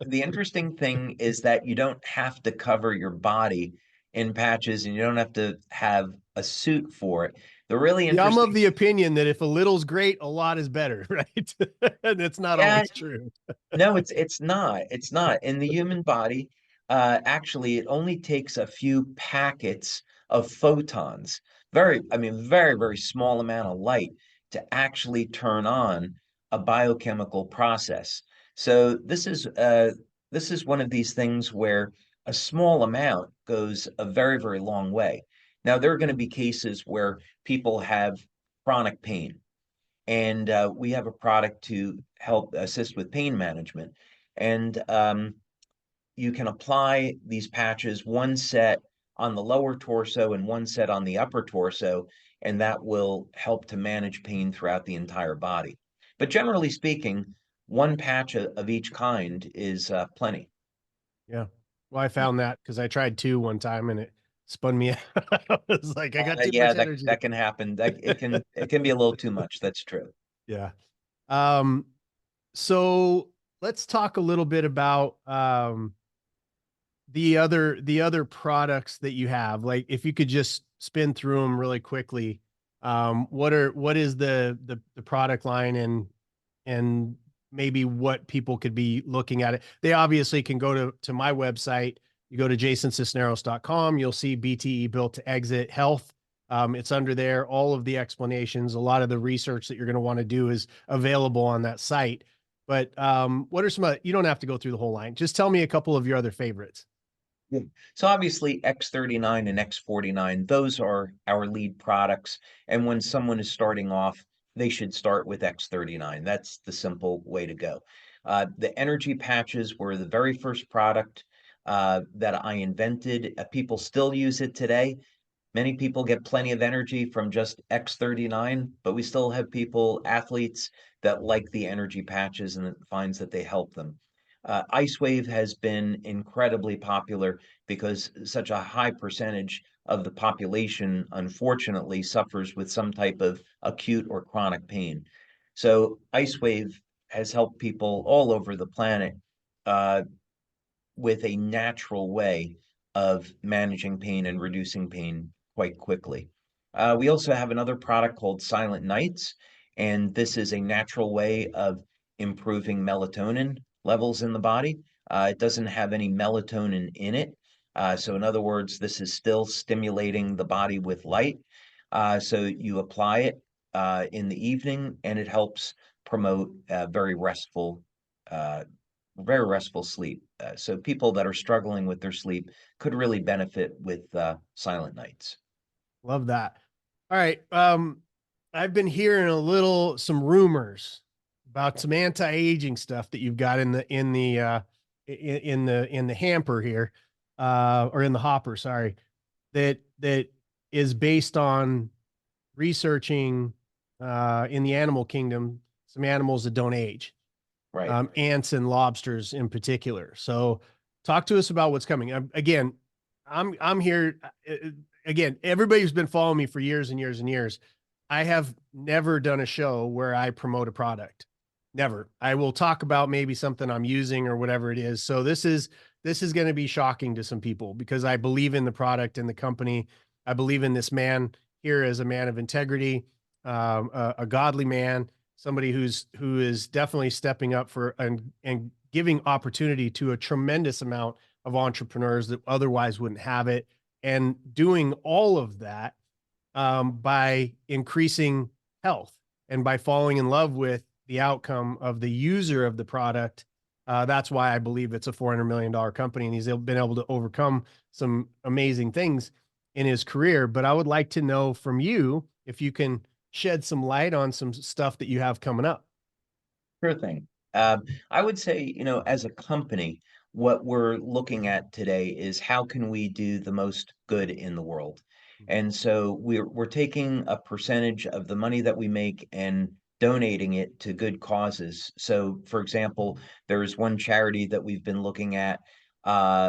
that you don't have to cover your body in patches and you don't have to have a suit for it. The really Yeah, I'm of interesting, the opinion that if a little's great, a lot is better, right? And it's not yeah, always true. no, it's not. It's not. In the human body, actually, it only takes a few packets of photons, very, very small amount of light to actually turn on a biochemical process. So this is one of these things where a small amount goes a very, very long way. Now, there are going to be cases where people have chronic pain, and we have a product to help assist with pain management. And you can apply these patches, one set on the lower torso and one set on the upper torso, and that will help to manage pain throughout the entire body. But generally speaking, one patch of each kind is plenty. Yeah. Well, I found that because I tried two one time and it spun me out. I was like, I got too Yeah, much that energy. that can happen. That it can be a little too much. That's true. Yeah. Um, so let's talk a little bit about the other products that you have. Like if you could just spin through them really quickly. What is the product line, and maybe what people could be looking at it. They obviously can go to my website. You go to jasonsisneros.com, you'll see BTE built to exit health. It's under there. All of the explanations, a lot of the research that you're going to want to do is available on that site. But what are some, you don't have to go through the whole line. Just tell me a couple of your other favorites. Yeah. So obviously X39 and X49, those are our lead products. And when someone is starting off, they should start with X39. That's the simple way to go. The energy patches were the very first product that I invented. People still use it today. Many people get plenty of energy from just X39, but we still have people, athletes, that like the energy patches and it finds that they help them. IceWave has been incredibly popular because such a high percentage of the population, unfortunately, suffers with some type of acute or chronic pain. So IceWave has helped people all over the planet uh, with a natural way of managing pain and reducing pain quite quickly. We also have another product called Silent Nights, and this is a natural way of improving melatonin levels in the body. It doesn't have any melatonin in it. So, in other words, this is still stimulating the body with light. So, you apply it in the evening, and it helps promote uh, very restful sleep. So people that are struggling with their sleep could really benefit with silent nights. Love that. All right. I've been hearing some rumors about some anti-aging stuff that you've got in the hamper here, or in the hopper, sorry, that is based on researching in the animal kingdom some animals that don't age, Right. ants and lobsters in particular. So, talk to us about what's coming. Again, I'm here. Again, everybody who's been following me for years and years and years, I have never done a show where I promote a product. Never. I will talk about maybe something I'm using or whatever it is. So this is going to be shocking to some people because I believe in the product and the company. I believe in this man here as a man of integrity, a godly man, somebody who is definitely stepping up for and giving opportunity to a tremendous amount of entrepreneurs that otherwise wouldn't have it, and doing all of that by increasing health and by falling in love with the outcome of the user of the product. That's why I believe it's a $400 million company, and he's been able to overcome some amazing things in his career. But I would like to know from you if you can shed some light on some stuff that you have coming up. Sure thing. I would say, as a company, what we're looking at today is how can we do the most good in the world? And so we're taking a percentage of the money that we make and donating it to good causes. So, for example, there's one charity that we've been looking at,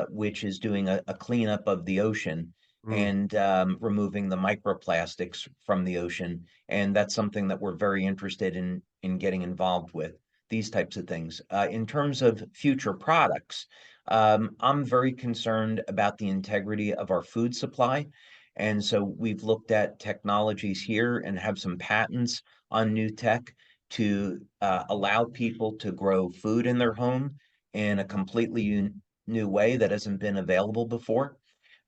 which is doing a cleanup of the ocean Mm, and removing the microplastics from the ocean. And that's something that we're very interested in getting involved with, these types of things. In terms of future products, I'm very concerned about the integrity of our food supply. And so we've looked at technologies here and have some patents on new tech to allow people to grow food in their home in a completely new way that hasn't been available before.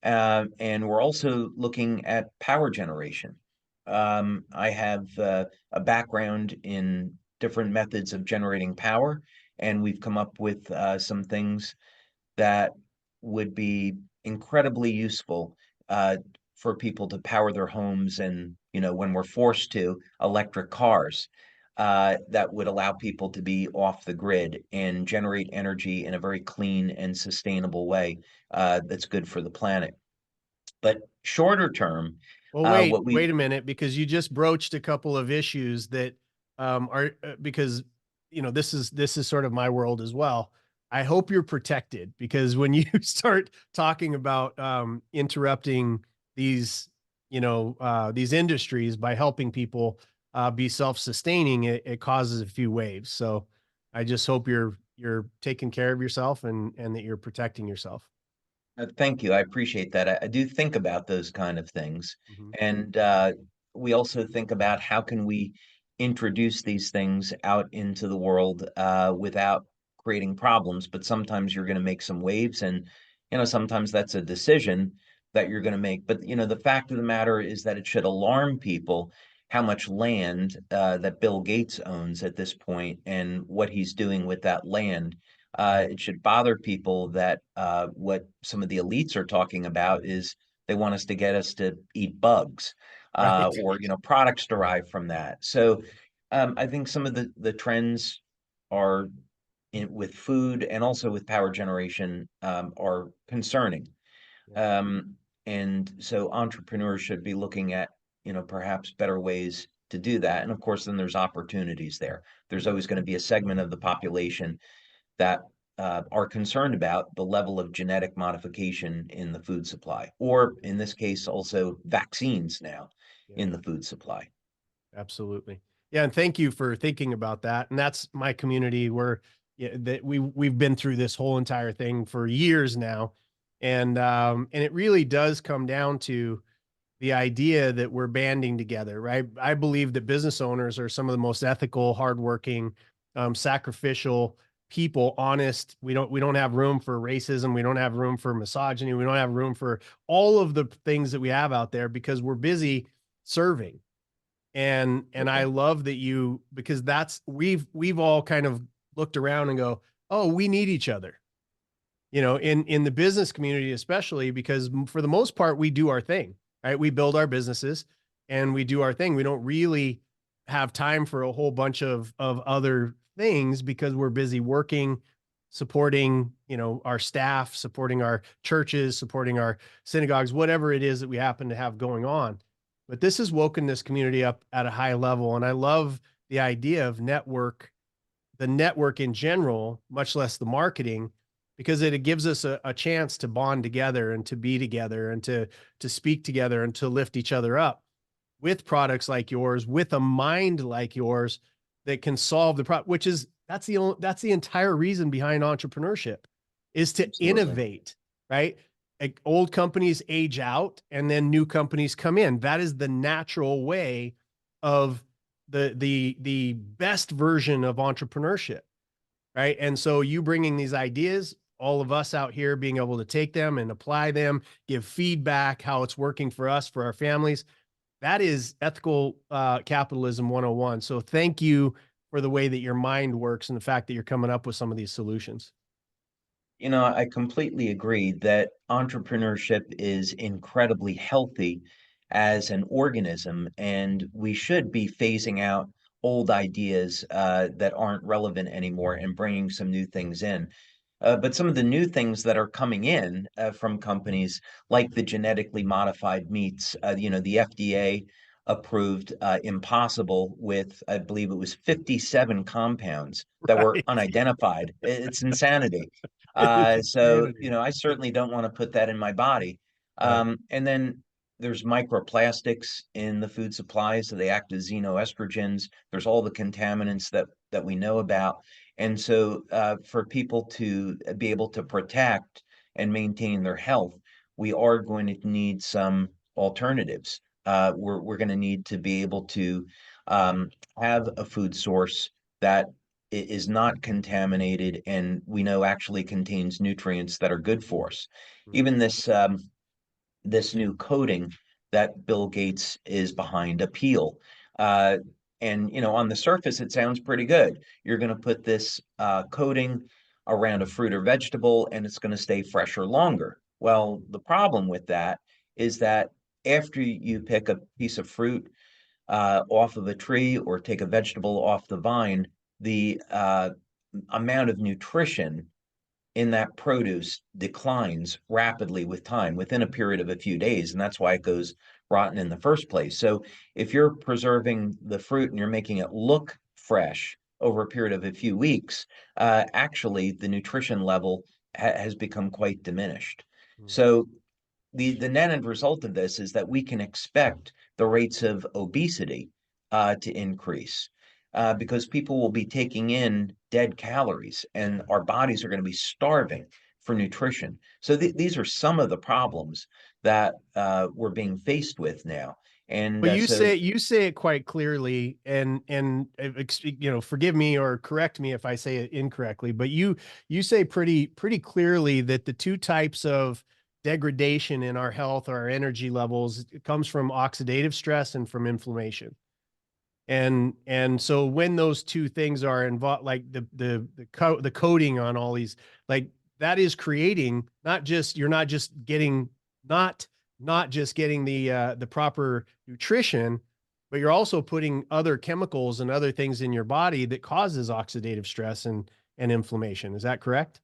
And we're also looking at power generation. I have a background in different methods of generating power, and we've come up with some things that would be incredibly useful for people to power their homes and, when we're forced to, electric cars. That would allow people to be off the grid and generate energy in a very clean and sustainable way that's good for the planet. But shorter term, Well, what we wait a minute, because you just broached a couple of issues that are because this is sort of my world as well. I hope you're protected because when you start talking about interrupting these, these industries by helping people be self-sustaining, it causes a few waves. So I just hope you're taking care of yourself and that you're protecting yourself. Thank you. I appreciate that. I do think about those kind of things. Mhm. And we also think about how can we introduce these things out into the world without creating problems. But sometimes you're going to make some waves, and sometimes that's a decision that you're going to make. But the fact of the matter is that it should alarm people how much land that Bill Gates owns at this point and what he's doing with that land. Right. It should bother people that what some of the elites are talking about is they want us to get us to eat bugs, Right. or products derived from that. So I think some of the trends are with food and also with power generation are concerning. Yeah. Um, and so entrepreneurs should be looking at perhaps better ways to do that. And of course, then there's opportunities there. There's always going to be a segment of the population that are concerned about the level of genetic modification in the food supply, or in this case, also vaccines now Yeah. in the food supply. Absolutely. Yeah, and thank you for thinking about that. And that's my community where yeah, that we've been through this whole entire thing for years now. And it really does come down to the idea that we're banding together, right? I believe that business owners are some of the most ethical, hardworking, sacrificial people, honest. We don't have room for racism. We don't have room for misogyny. We don't have room for all of the things that we have out there because we're busy serving. And I Okay. love that you, because that's we've all kind of looked around and go, oh, we need each other, in the business community, especially because for the most part we do our thing, right? We build our businesses and we do our thing. We don't really have time for a whole bunch of other things because we're busy working, supporting, our staff, supporting our churches, supporting our synagogues, whatever it is that we happen to have going on. But this has woken this community up at a high level. And I love the idea of the network in general, much less the marketing, because it gives us a chance to bond together and to be together and to speak together and to lift each other up with products like yours, with a mind like yours that can solve the problem, which is that's the entire reason behind entrepreneurship is to Absolutely. innovate, right? Like old companies age out and then new companies come in. That is the natural way of the best version of entrepreneurship, right? And so you bringing these ideas, all of us out here being able to take them and apply them, give feedback, how it's working for us, for our families. That is ethical capitalism 101. So thank you for the way that your mind works and the fact that you're coming up with some of these solutions. I completely agree that entrepreneurship is incredibly healthy as an organism, and we should be phasing out old ideas that aren't relevant anymore and bringing some new things in. But some of the new things that are coming in from companies like the genetically modified meats, the FDA approved Impossible with, I believe it was 57 compounds that were Right. unidentified. It's insanity. It's So, insanity. I certainly don't want to put that in my body. Right. And then there's microplastics in the food supplies, so they act as xenoestrogens. There's all the contaminants that we know about. And so, for people to be able to protect and maintain their health, we are going to need some alternatives. We're going to need to be able to um, have a food source that is not contaminated and we know actually contains nutrients that are good for us. Mhm. Even this new coating that Bill Gates is behind, a peel. Uh, and on the surface, it sounds pretty good. You're going to put this coating around a fruit or vegetable, and it's going to stay fresher longer. Well, the problem with that is that after you pick a piece of fruit off of a tree or take a vegetable off the vine, the amount of nutrition in that produce declines rapidly with time within a period of a few days. And that's why it goes rotten in the first place. So if you're preserving the fruit and you're making it look fresh over a period of a few weeks, actually the nutrition level has become quite diminished. Mhm. So the net end result of this is that we can expect the rates of obesity to increase because people will be taking in dead calories and our bodies are going to be starving for nutrition. So these are some of the problems that we're being faced with now. And Well, so you say it quite clearly, and forgive me or correct me if I say it incorrectly, but you say pretty clearly that the two types of degradation in our health or our energy levels it comes from oxidative stress and from inflammation. And so when those two things are involved, like the coating on all these, like that is creating not just you're not just getting not not just getting the proper nutrition, but you're also putting other chemicals and other things in your body that causes oxidative stress and inflammation. Is that correct?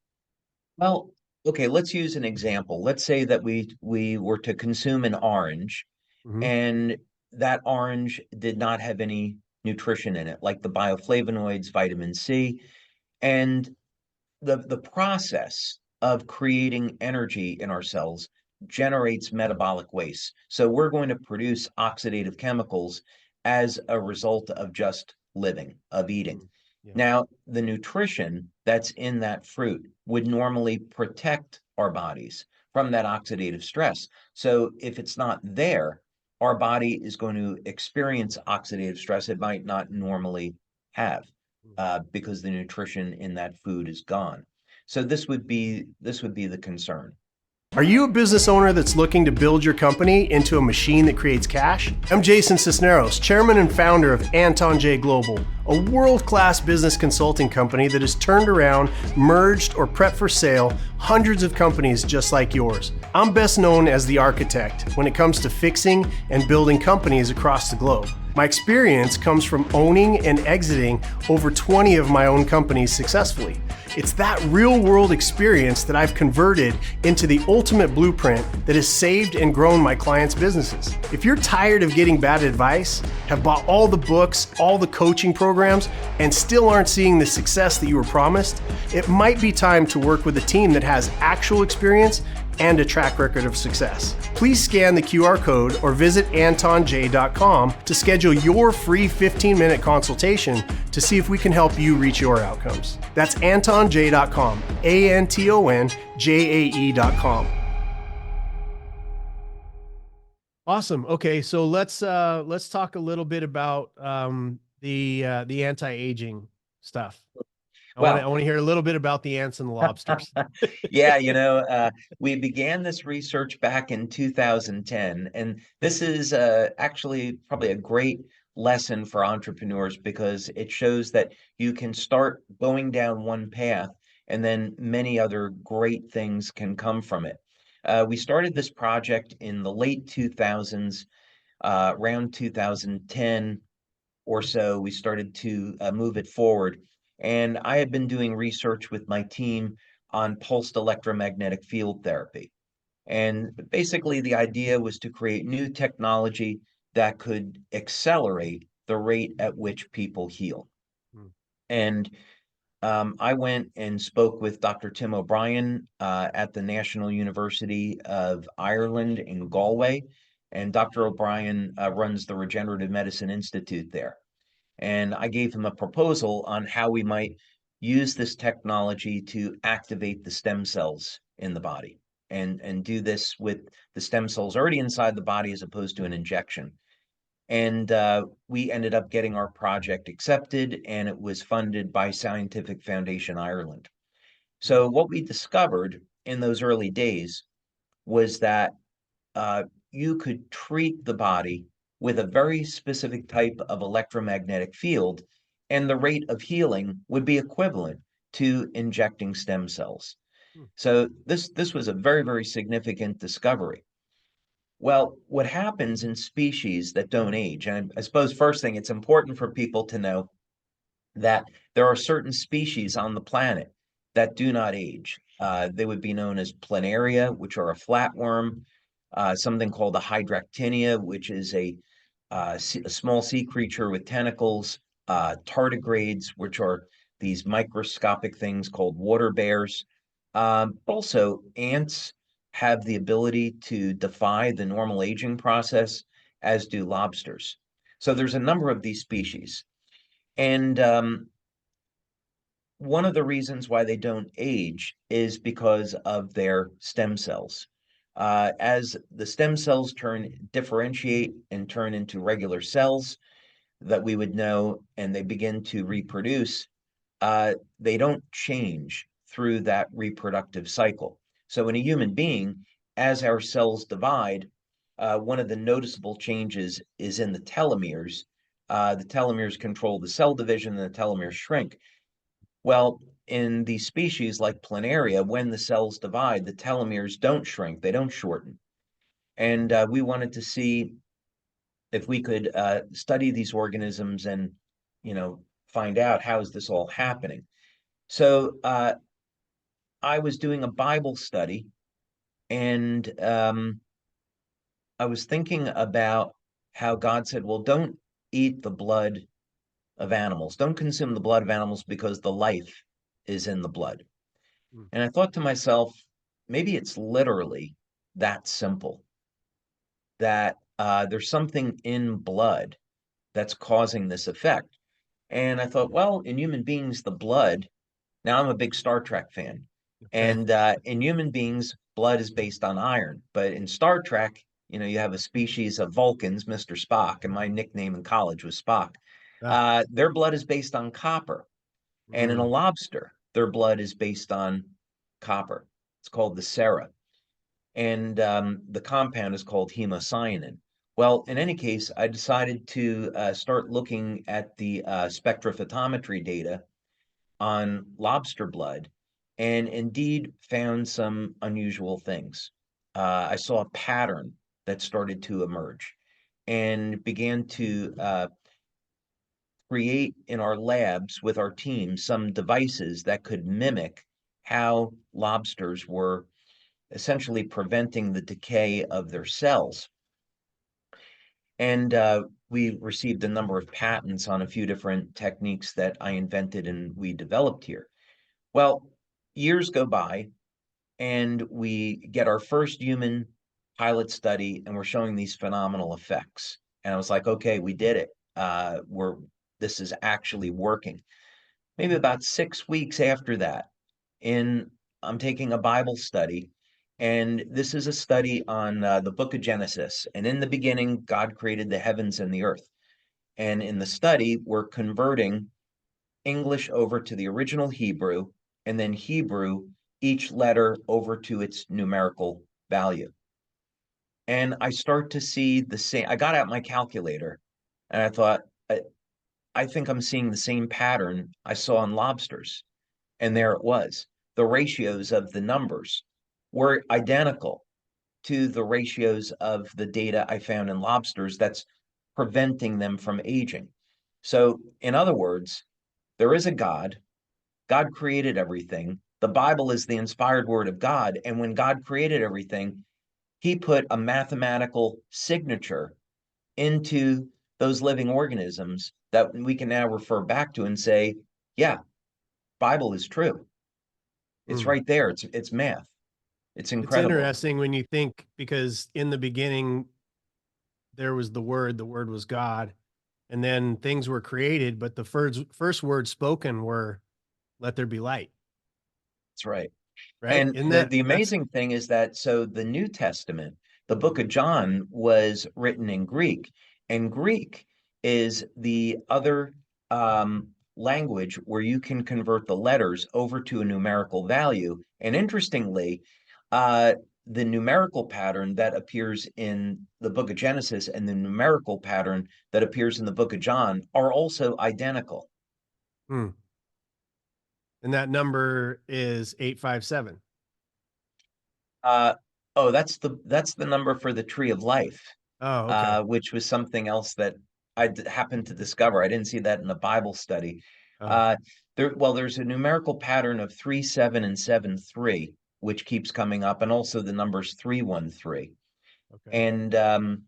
well, okay, let's use an example. Let's say that we were to consume an orange Hmm. and that orange did not have any nutrition in it, like the bioflavonoids, vitamin C, and the process of creating energy in our cells generates metabolic waste. So we're going to produce oxidative chemicals as a result of just living, of eating. Yeah. Now, the nutrition that's in that fruit would normally protect our bodies from that oxidative stress. So if it's not there, our body is going to experience oxidative stress it might not normally have because the nutrition in that food is gone. So this would be the concern. Are you a business owner that's looking to build your company into a machine that creates cash? I'm Jason Sisneros, chairman and founder of Anton J Global, a world-class business consulting company that has turned around, merged, or prepped for sale hundreds of companies just like yours. I'm best known as the architect when it comes to fixing and building companies across the globe. My experience comes from owning and exiting over 20 of my own companies successfully. It's that real-world experience that I've converted into the ultimate blueprint that has saved and grown my clients' businesses. If you're tired of getting bad advice, have bought all the books, all the coaching programs, and still aren't seeing the success that you were promised, it might be time to work with a team that has actual experience and a track record of success. Please scan the QR code or visit antonj.com to schedule your free 15-minute consultation to see if we can help you reach your outcomes. That's antonj.com, ANTONJAE.com. Awesome. Okay, so let's talk a little bit about the anti-aging stuff. I want to hear a little bit about the ants and the lobsters. Yeah, we began this research back in 2010, and this is actually probably a great lesson for entrepreneurs because it shows that you can start going down one path and then many other great things can come from it. We started this project in the late 2000s, around 2010 or so, we started to move it forward. And I had been doing research with my team on pulsed electromagnetic field therapy. And basically, the idea was to create new technology that could accelerate the rate at which people heal. Hmm. And I went and spoke with Dr. Tim O'Brien at the National University of Ireland in Galway. And Dr. O'Brien runs the Regenerative Medicine Institute there. And I gave him a proposal on how we might use this technology to activate the stem cells in the body and do this with the stem cells already inside the body as opposed to an injection. And we ended up getting our project accepted, and it was funded by Scientific Foundation Ireland. So what we discovered in those early days was that you could treat the body with a very specific type of electromagnetic field, and the rate of healing would be equivalent to injecting stem cells. So this was a very, very significant discovery. Well, what happens in species that don't age, and I suppose first thing, it's important for people to know that there are certain species on the planet that do not age. They would be known as planaria, which are a flatworm, something called a hydractinia, which is a small sea creature with tentacles, tardigrades, which are these microscopic things called water bears. Also, ants have the ability to defy the normal aging process, as do lobsters. So there's a number of these species. And one of the reasons why they don't age is because of their stem cells. As the stem cells differentiate and turn into regular cells that we would know, and they begin to reproduce, they don't change through that reproductive cycle. So in a human being, as our cells divide, one of the noticeable changes is in the telomeres. The telomeres control the cell division and the telomeres shrink. Well, in these species like planaria, when the cells divide, the telomeres don't shrink, they don't shorten. And we wanted to see if we could study these organisms and, find out how is this all happening. So I was doing a Bible study, and I was thinking about how God said, well, don't eat the blood of animals. Don't consume the blood of animals because the life is in the blood. And I thought to myself, maybe it's literally that simple, that there's something in blood that's causing this effect. And I thought, well, in human beings, the blood, now I'm a big Star Trek fan. And in human beings, blood is based on iron. But in Star Trek, you have a species of Vulcans, Mr. Spock, and my nickname in college was Spock. Their blood is based on copper. And in a lobster, their blood is based on copper. It's called the sera. and the compound is called hemocyanin. Well, in any case, I decided to start looking at the spectrophotometry data on lobster blood, and indeed found some unusual things. I saw a pattern that started to emerge, and began to create in our labs with our team some devices that could mimic how lobsters were essentially preventing the decay of their cells. And we received a number of patents on a few different techniques that I invented and we developed here. Well, years go by, and we get our first human pilot study, and we're showing these phenomenal effects. And I was like, okay, we did it. This is actually working. Maybe about 6 weeks after that, in I'm taking a Bible study, and this is a study on the book of Genesis. And in the beginning, God created the heavens and the earth. And in the study, we're converting English over to the original Hebrew, and then Hebrew, each letter over to its numerical value. And I start to see the same. I got out my calculator, and I thought, I think I'm seeing the same pattern I saw in lobsters. And there it was. The ratios of the numbers were identical to the ratios of the data I found in lobsters that's preventing them from aging. So, in other words, there is a God. God created everything. The Bible is the inspired word of God. And when God created everything, he put a mathematical signature into those living organisms that we can now refer back to and say, yeah, Bible is true. It's Mm. right there. It's math. It's It's incredible. interesting when you think, because in the beginning, there was the word was God, and then things were created, but the first words spoken were, let there be light, That's right. right? And Isn't the that's amazing thing is that so the New Testament, the book of John, was written in Greek, and Greek is the other language where you can convert the letters over to a numerical value. And interestingly, uh, the numerical pattern that appears in the book of Genesis and the numerical pattern that appears in the book of John are also identical. hmm. And that number is 857. Uh, oh, that's the number for the tree of life. Oh, okay. Which was something else that happened to discover. I didn't see that in the Bible study. Oh, Uh, there's a numerical pattern of 3, 7, and 7, 3, which keeps coming up, and also the numbers 3, 1, 3. okay. And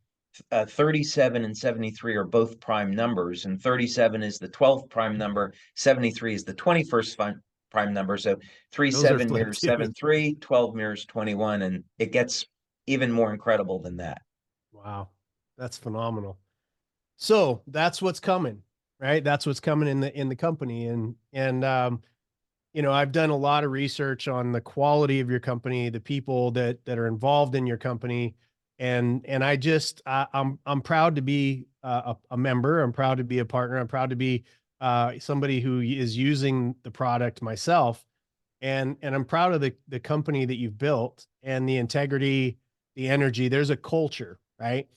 37 and 73 are both prime numbers, and 37 is the 12th prime number, 73 is the 21st prime number. So 3, Those are 7 flipped mirrors too. 7, 3, 12 mirrors 21, and it gets even more incredible than that. Wow. That's phenomenal. So that's what's coming, right? That's what's coming in the company. And I've done a lot of research on the quality of your company, the people that are involved in your company. And I'm proud to be a member. I'm proud to be a partner. I'm proud to be somebody who is using the product myself. And I'm proud of the company that you've built and the integrity, the energy. There's a culture, right?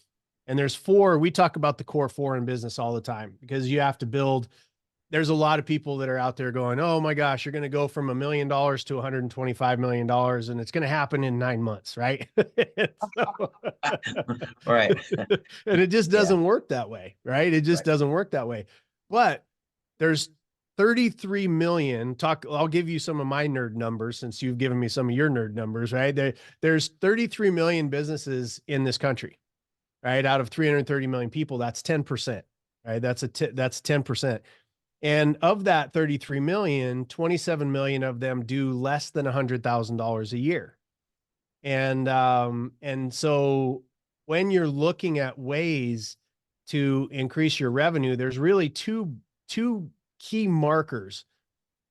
And there's four. We talk about the core four in business all the time, because you have to build. There's a lot of people that are out there going, oh my gosh, you're going to go from $1 million to $125 million, and it's going to happen in 9 months, right? So, All right. and it just Yeah. doesn't work that way, right? It just Right. doesn't work that way. But there's 33 million. I'll give you some of my nerd numbers, since you've given me some of your nerd numbers, right? There's 33 million businesses in this country, right? Out of 330 million people, that's 10%, right? That's 10%. And of that 33 million, 27 million of them do less than $100,000 a year. And so when you're looking at ways to increase your revenue, there's really two key markers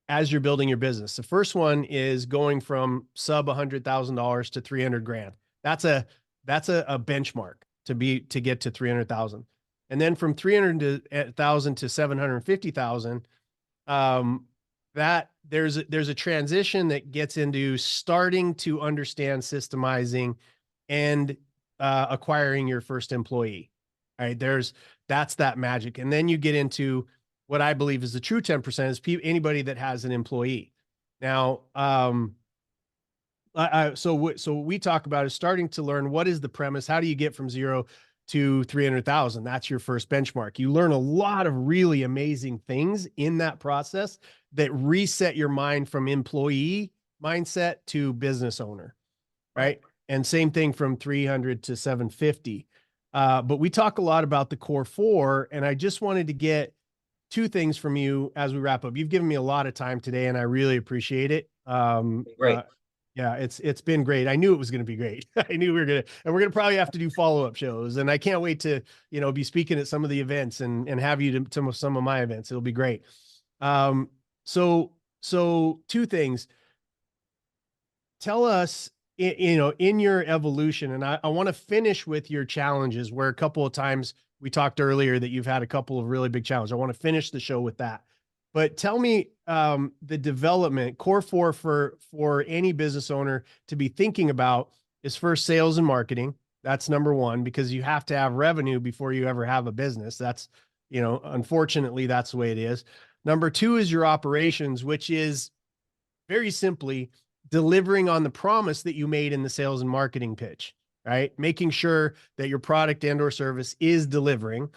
as you're building your business. The first one is going from sub $100,000 to 300 grand. That's a benchmark to get to 300,000. And then from 300,000 to 750,000, that there's a transition that gets into starting to understand systemizing and acquiring your first employee. All right, that's that magic, and then you get into what I believe is the true 10% is anybody that has an employee. Now, so what we talk about is starting to learn what is the premise. How do you get from 0 to 300,000? That's your first benchmark. You learn a lot of really amazing things in that process that reset your mind from employee mindset to business owner, right? And same thing from 300 to 750. But we talk a lot about the core four, and I just wanted to get two things from you as we wrap up. You've given me a lot of time today, and I really appreciate it. Great. Yeah, it's been great. I knew it was going to be great. I knew we were going to, and we're going to probably have to do follow-up shows. And I can't wait to, be speaking at some of the events and have you to some of my events. It'll be great. So two things. Tell us, in your evolution, and I want to finish with your challenges, where a couple of times we talked earlier that you've had a couple of really big challenges. I want to finish the show with that. But tell me the development core four for any business owner to be thinking about is first sales and marketing. That's number one, because you have to have revenue before you ever have a business. That's, unfortunately, that's the way it is. Number two is your operations, which is very simply delivering on the promise that you made in the sales and marketing pitch, right? Making sure that your product and or service is delivering.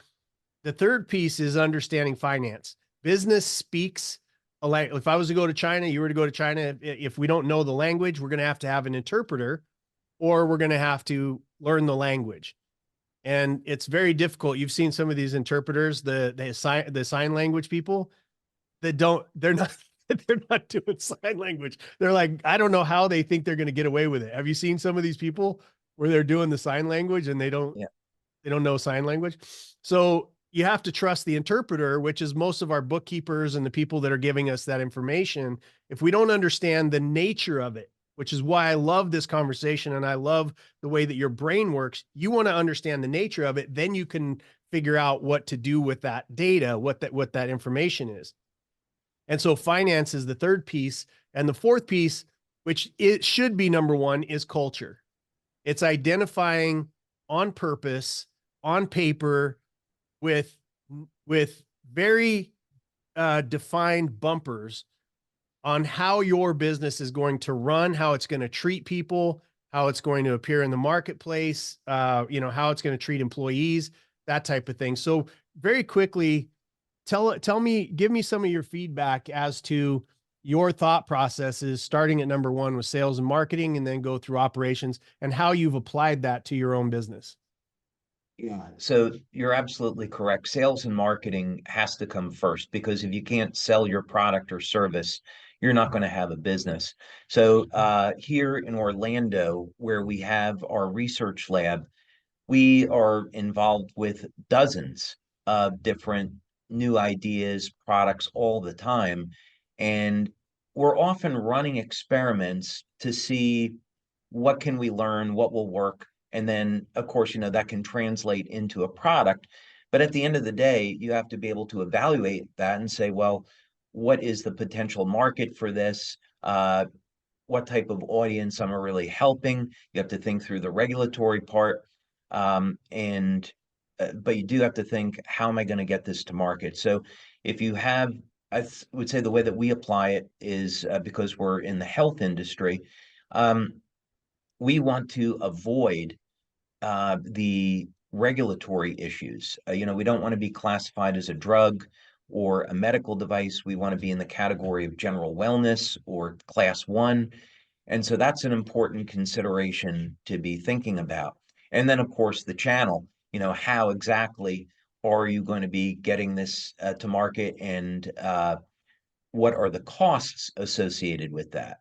The third piece is understanding finance. Business speaks a language. If I was to go to China, you were to go to China, if we don't know the language, we're going to have an interpreter, or we're going to have to learn the language. And it's very difficult. You've seen some of these interpreters, the sign language people that they're not doing sign language. They're like, I don't know how they think they're going to get away with it. Have you seen some of these people where they're doing the sign language and they don't know sign language? So you have to trust the interpreter, which is most of our bookkeepers and the people that are giving us that information. If we don't understand the nature of it, which is why I love this conversation and I love the way that your brain works, you want to understand the nature of it. Then you can figure out what to do with that data, what that information is. And so finance is the third piece. And the fourth piece, which it should be number one, is culture. It's identifying on purpose, on paper, with very defined bumpers on how your business is going to run, how it's going to treat people, how it's going to appear in the marketplace, how it's going to treat employees, that type of thing. So very quickly, give me some of your feedback as to your thought processes, starting at number one with sales and marketing, and then go through operations, and how you've applied that to your own business. Yeah. So you're absolutely correct. Sales and marketing has to come first, because if you can't sell your product or service, you're not going to have a business. So here in Orlando, where we have our research lab, we are involved with dozens of different new ideas, products all the time. And we're often running experiments to see what can we learn, what will work. And then, of course, that can translate into a product. But at the end of the day, you have to be able to evaluate that and say, well, what is the potential market for this? What type of audience am I really helping? You have to think through the regulatory part. But you do have to think, how am I going to get this to market? So if you have, would say the way that we apply it is because we're in the health industry, we want to avoid the regulatory issues. We don't want to be classified as a drug or a medical device. We want to be in the category of general wellness or class 1. And so that's an important consideration to be thinking about. And then, of course, the channel, how exactly are you going to be getting this to market, and what are the costs associated with that?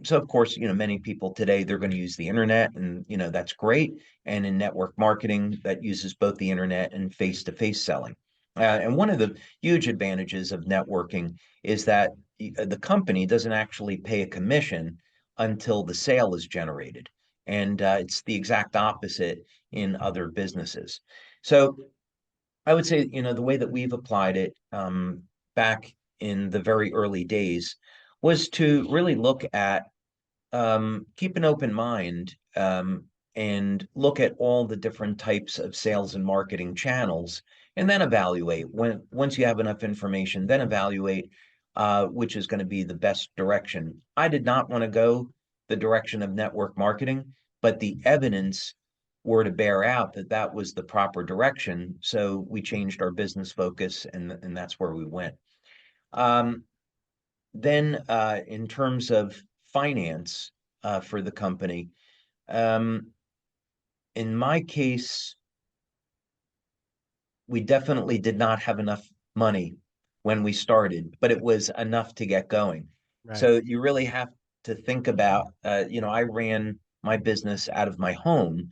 So of course, many people today, they're going to use the internet, and, that's great. And in network marketing, that uses both the internet and face-to-face selling. And one of the huge advantages of networking is that the company doesn't actually pay a commission until the sale is generated. And it's the exact opposite in other businesses. So I would say, the way that we've applied it back in the very early days was to really look at, keep an open mind, and look at all the different types of sales and marketing channels, and then evaluate once you have enough information, then evaluate which is going to be the best direction. I did not want to go the direction of network marketing, but the evidence were to bear out that that was the proper direction. So we changed our business focus, and that's where we went. Um, then, in terms of finance for the company, um, in my case, we definitely did not have enough money when we started, but it was enough to get going. Right. So you really have to think about, I ran my business out of my home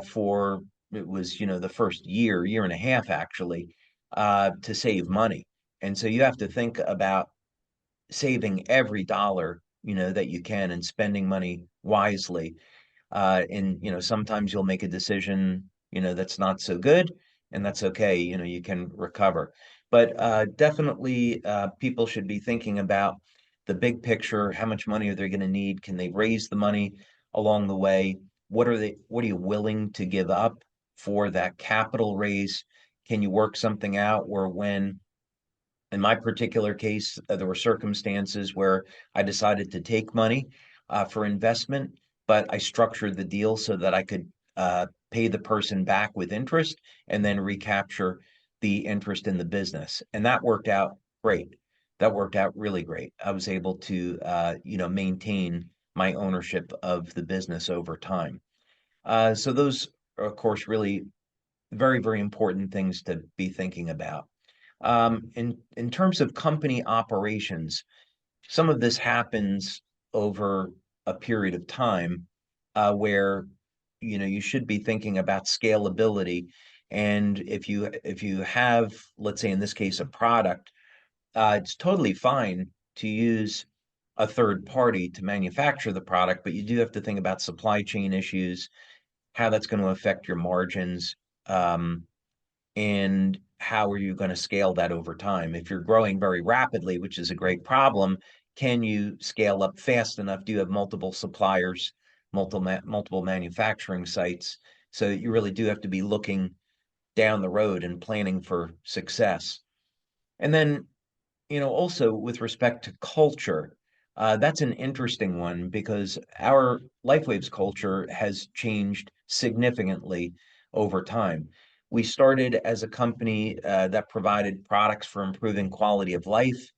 for, it was, the first year and a half actually, to save money. And so you have to think about saving every dollar, that you can, and spending money wisely. And sometimes you'll make a decision, that's not so good, and that's okay. You can recover. But definitely, people should be thinking about the big picture. How much money are they going to need? Can they raise the money along the way? What are you willing to give up for that capital raise? Can you work something out? Or when, in my particular case, there were circumstances where I decided to take money for investment, but I structured the deal so that I could pay the person back with interest and then recapture the interest in the business. And that worked out great. That worked out really great. I was able to, maintain my ownership of the business over time. So those are, of course, really very, very important things to be thinking about. In terms of company operations, some of this happens over a period of time where you should be thinking about scalability. And if you have, let's say in this case, a product, it's totally fine to use a third party to manufacture the product, but you do have to think about supply chain issues, how that's going to affect your margins. And how are you going to scale that over time? If you're growing very rapidly, which is a great problem, can you scale up fast enough? Do you have multiple suppliers, multiple manufacturing sites? So you really do have to be looking down the road and planning for success. And then, also with respect to culture, that's an interesting one because our LifeWave's culture has changed significantly over time. We started as a company that provided products for improving quality of life,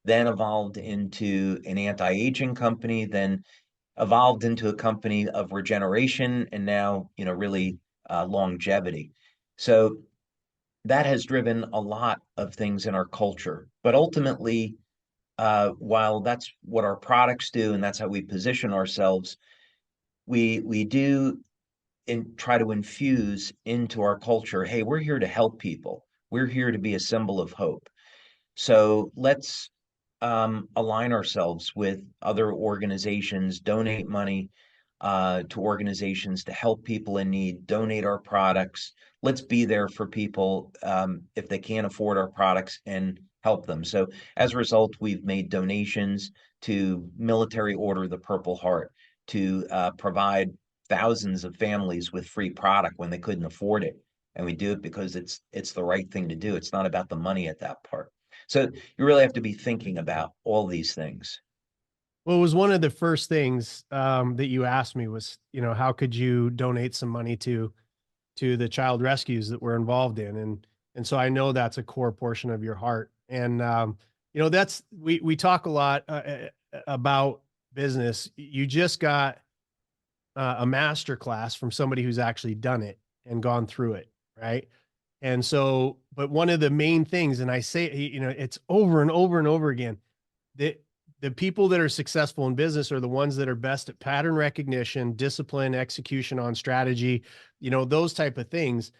then evolved into an anti-aging company, then evolved into a company of regeneration, and now, really longevity. So that has driven a lot of things in our culture. But ultimately, while that's what our products do and that's how we position ourselves, we do try to infuse into our culture, hey, we're here to help people. We're here to be a symbol of hope. So let's align ourselves with other organizations, donate money to organizations to help people in need, donate our products. Let's be there for people if they can't afford our products and help them. So as a result, we've made donations to Military Order of the Purple Heart to provide thousands of families with free product when they couldn't afford it. And we do it because it's the right thing to do. It's not about the money at that part. So you really have to be thinking about all these things. Well, it was one of the first things that you asked me was, how could you donate some money to the child rescues that we're involved in, and so I know that's a core portion of your heart. And that's we talk a lot about business. You just got a master class from somebody who's actually done it and gone through it, right? And so, but one of the main things, and I say, it's over and over and over again, that the people that are successful in business are the ones that are best at pattern recognition, discipline, execution on strategy, those type of things.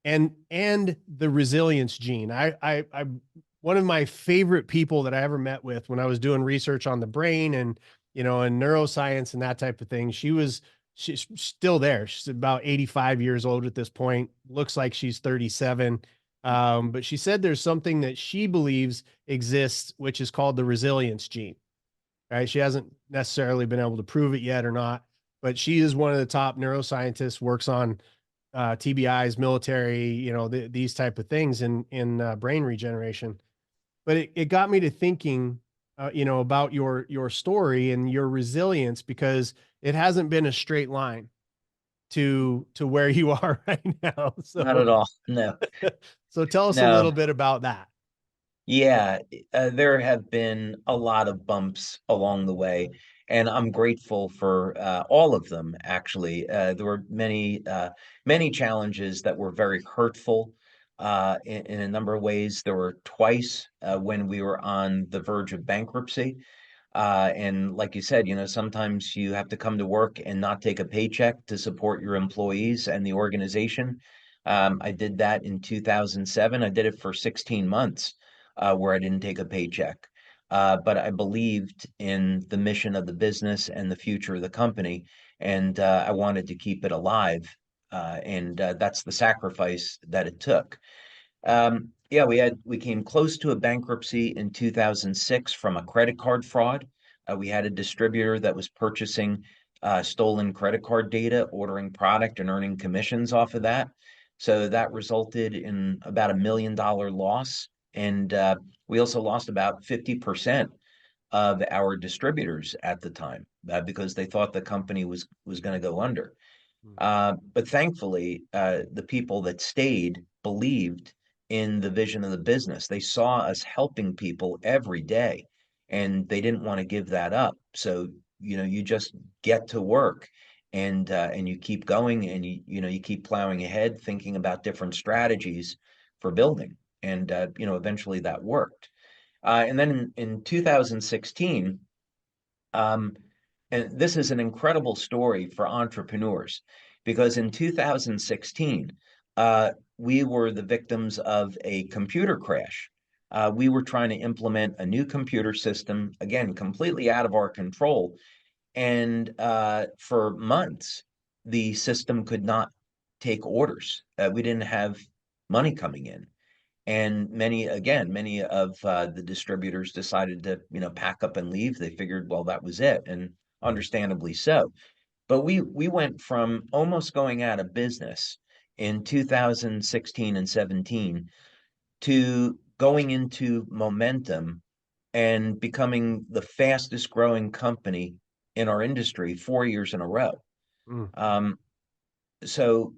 And the resilience gene. I one of my favorite people that I ever met with when I was doing research on the brain and, and neuroscience and that type of thing. She's still there. She's about 85 years old at this point. Looks like she's 37. But she said there's something that she believes exists, which is called the resilience gene. right? She hasn't necessarily been able to prove it yet or not, but she is one of the top neuroscientists, works on TBIs, military, these type of things in brain regeneration. But it got me to thinking, about your story and your resilience, because it hasn't been a straight line to where you are right now. Not at So all. No, so tell us a no. little bit about that. Yeah, there have been a lot of bumps along the way, and I'm grateful for all of them, actually. There were many challenges that were very hurtful in a number of ways. There were twice when we were on the verge of bankruptcy. And like you said, sometimes you have to come to work and not take a paycheck to support your employees and the organization. I did that in 2007. I did it for 16 months where I didn't take a paycheck. But I believed in the mission of the business and the future of the company, and I wanted to keep it alive. And that's the sacrifice that it took. Yeah, we came close to a bankruptcy in 2006 from a credit card fraud. We had a distributor that was purchasing stolen credit card data, ordering product and earning commissions off of that. So that resulted in about $1 million loss. And we also lost about 50% of our distributors at the time because they thought the company was going to go under. But thankfully, the people that stayed believed in the vision of the business. They saw us helping people every day, and they didn't want to give that up. So, you just get to work and you keep going and you keep plowing ahead, thinking about different strategies for building. And eventually that worked. And then in 2016, um, and this is an incredible story for entrepreneurs because in 2016, we were the victims of a computer crash. We were trying to implement a new computer system, again, completely out of our control. And for months, the system could not take orders. We didn't have money coming in. And many of the distributors decided to, pack up and leave. They figured, well, that was it, and understandably so. But we went from almost going out of business in 2016 and 17 to going into momentum and becoming the fastest growing company in our industry 4 years in a row. Mm. Um, so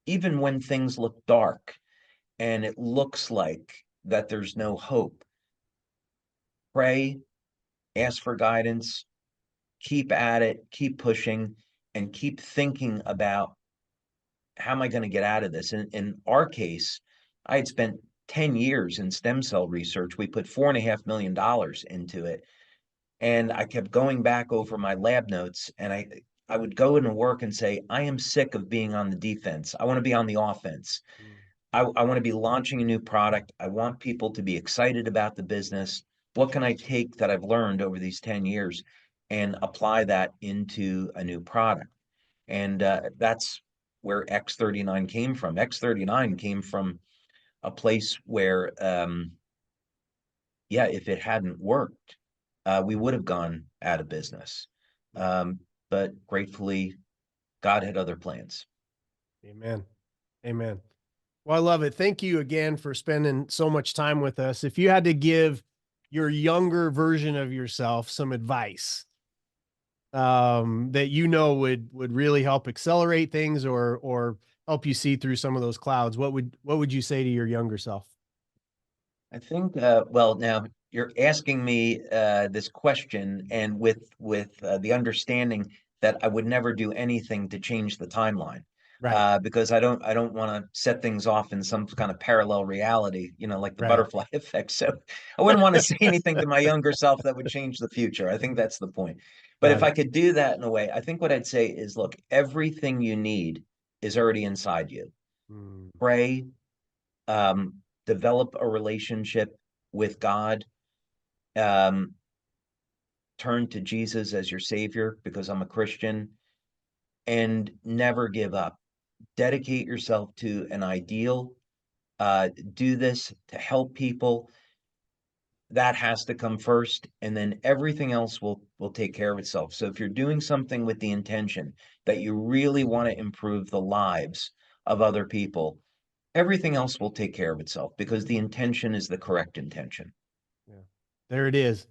even when things look dark and it looks like that there's no hope, pray, ask for guidance, keep at it, keep pushing, and keep thinking about how am I going to get out of this? In our case, I had spent 10 years in stem cell research. We put $4.5 million into it. And I kept going back over my lab notes and I would go into work and say, I am sick of being on the defense. I want to be on the offense. Mm. I want to be launching a new product. I want people to be excited about the business. What can I take that I've learned over these 10 years and apply that into a new product? And that's where X39 came from. X39 came from a place where, yeah, if it hadn't worked, we would have gone out of business. But gratefully, God had other plans. Amen. Amen. Well, I love it. Thank you again for spending so much time with us. If you had to give your younger version of yourself some advice, that would really help accelerate things or help you see through some of those clouds, what would you say to your younger self? I think, well, now you're asking me this question, and with the understanding that I would never do anything to change the timeline, Right. because I don't want to set things off in some kind of parallel reality, like the Right. butterfly effect. So I wouldn't want to say anything to my younger self that would change the future. I think that's the point. But Got if I it. could do that in a way, I think what I'd say is, look, everything you need is already inside you. Mm. Pray, develop a relationship with God, um, turn to Jesus as your savior because I'm a Christian, and never give up. Dedicate yourself to an ideal. Do this to help people. that has to come first, and then everything else will take care of itself. So if you're doing something with the intention that you really want to improve the lives of other people, everything else will take care of itself because the intention is the correct intention. Yeah. There it is.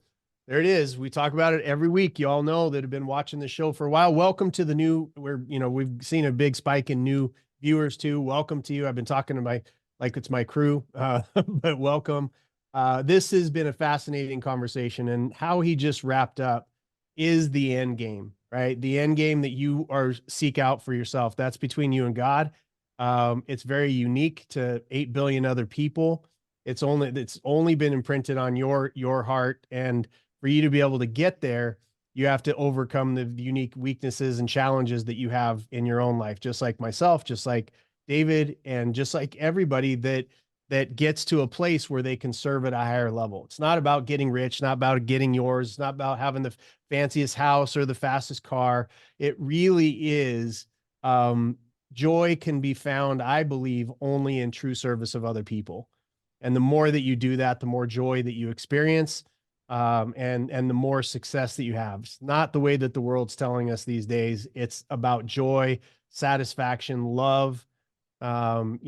There it is. We talk about it every week. You all know that have been watching the show for a while. Welcome to the new, we've seen a big spike in new viewers too. Welcome to you. I've been talking to like it's my crew, but welcome. This has been a fascinating conversation, and how he just wrapped up is the end game, right? The end game that you are seek out for yourself. That's between you and God. It's very unique to 8 billion other people. It's only been imprinted on your heart, and for you to be able to get there, you have to overcome the unique weaknesses and challenges that you have in your own life, just like myself, just like David, and just like everybody that gets to a place where they can serve at a higher level. It's not about getting rich, not about getting yours, it's not about having the fanciest house or the fastest car. It really is, joy can be found, I believe, only in true service of other people. And the more that you do that, the more joy that you experience, and the more success that you have. It's not the way that the world's telling us these days. It's about joy, satisfaction, love, and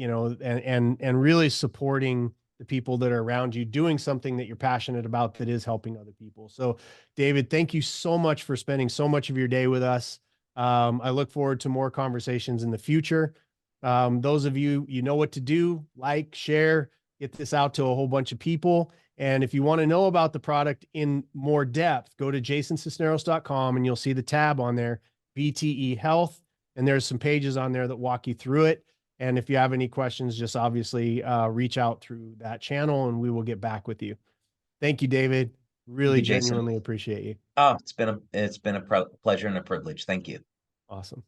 really supporting the people that are around you, doing something that you're passionate about that is helping other people. So, David, thank you so much for spending so much of your day with us. I look forward to more conversations in the future. Those of you, you know what to do: like, share, get this out to a whole bunch of people. And if you want to know about the product in more depth, go to jasonsisneros.com and you'll see the tab on there, BTE Health. And there's some pages on there that walk you through it. And if you have any questions, just obviously reach out through that channel and we will get back with you. Thank you, David. Thank Really you, Jason. genuinely appreciate you. Oh, it's been a pleasure and a privilege. Thank you. Awesome.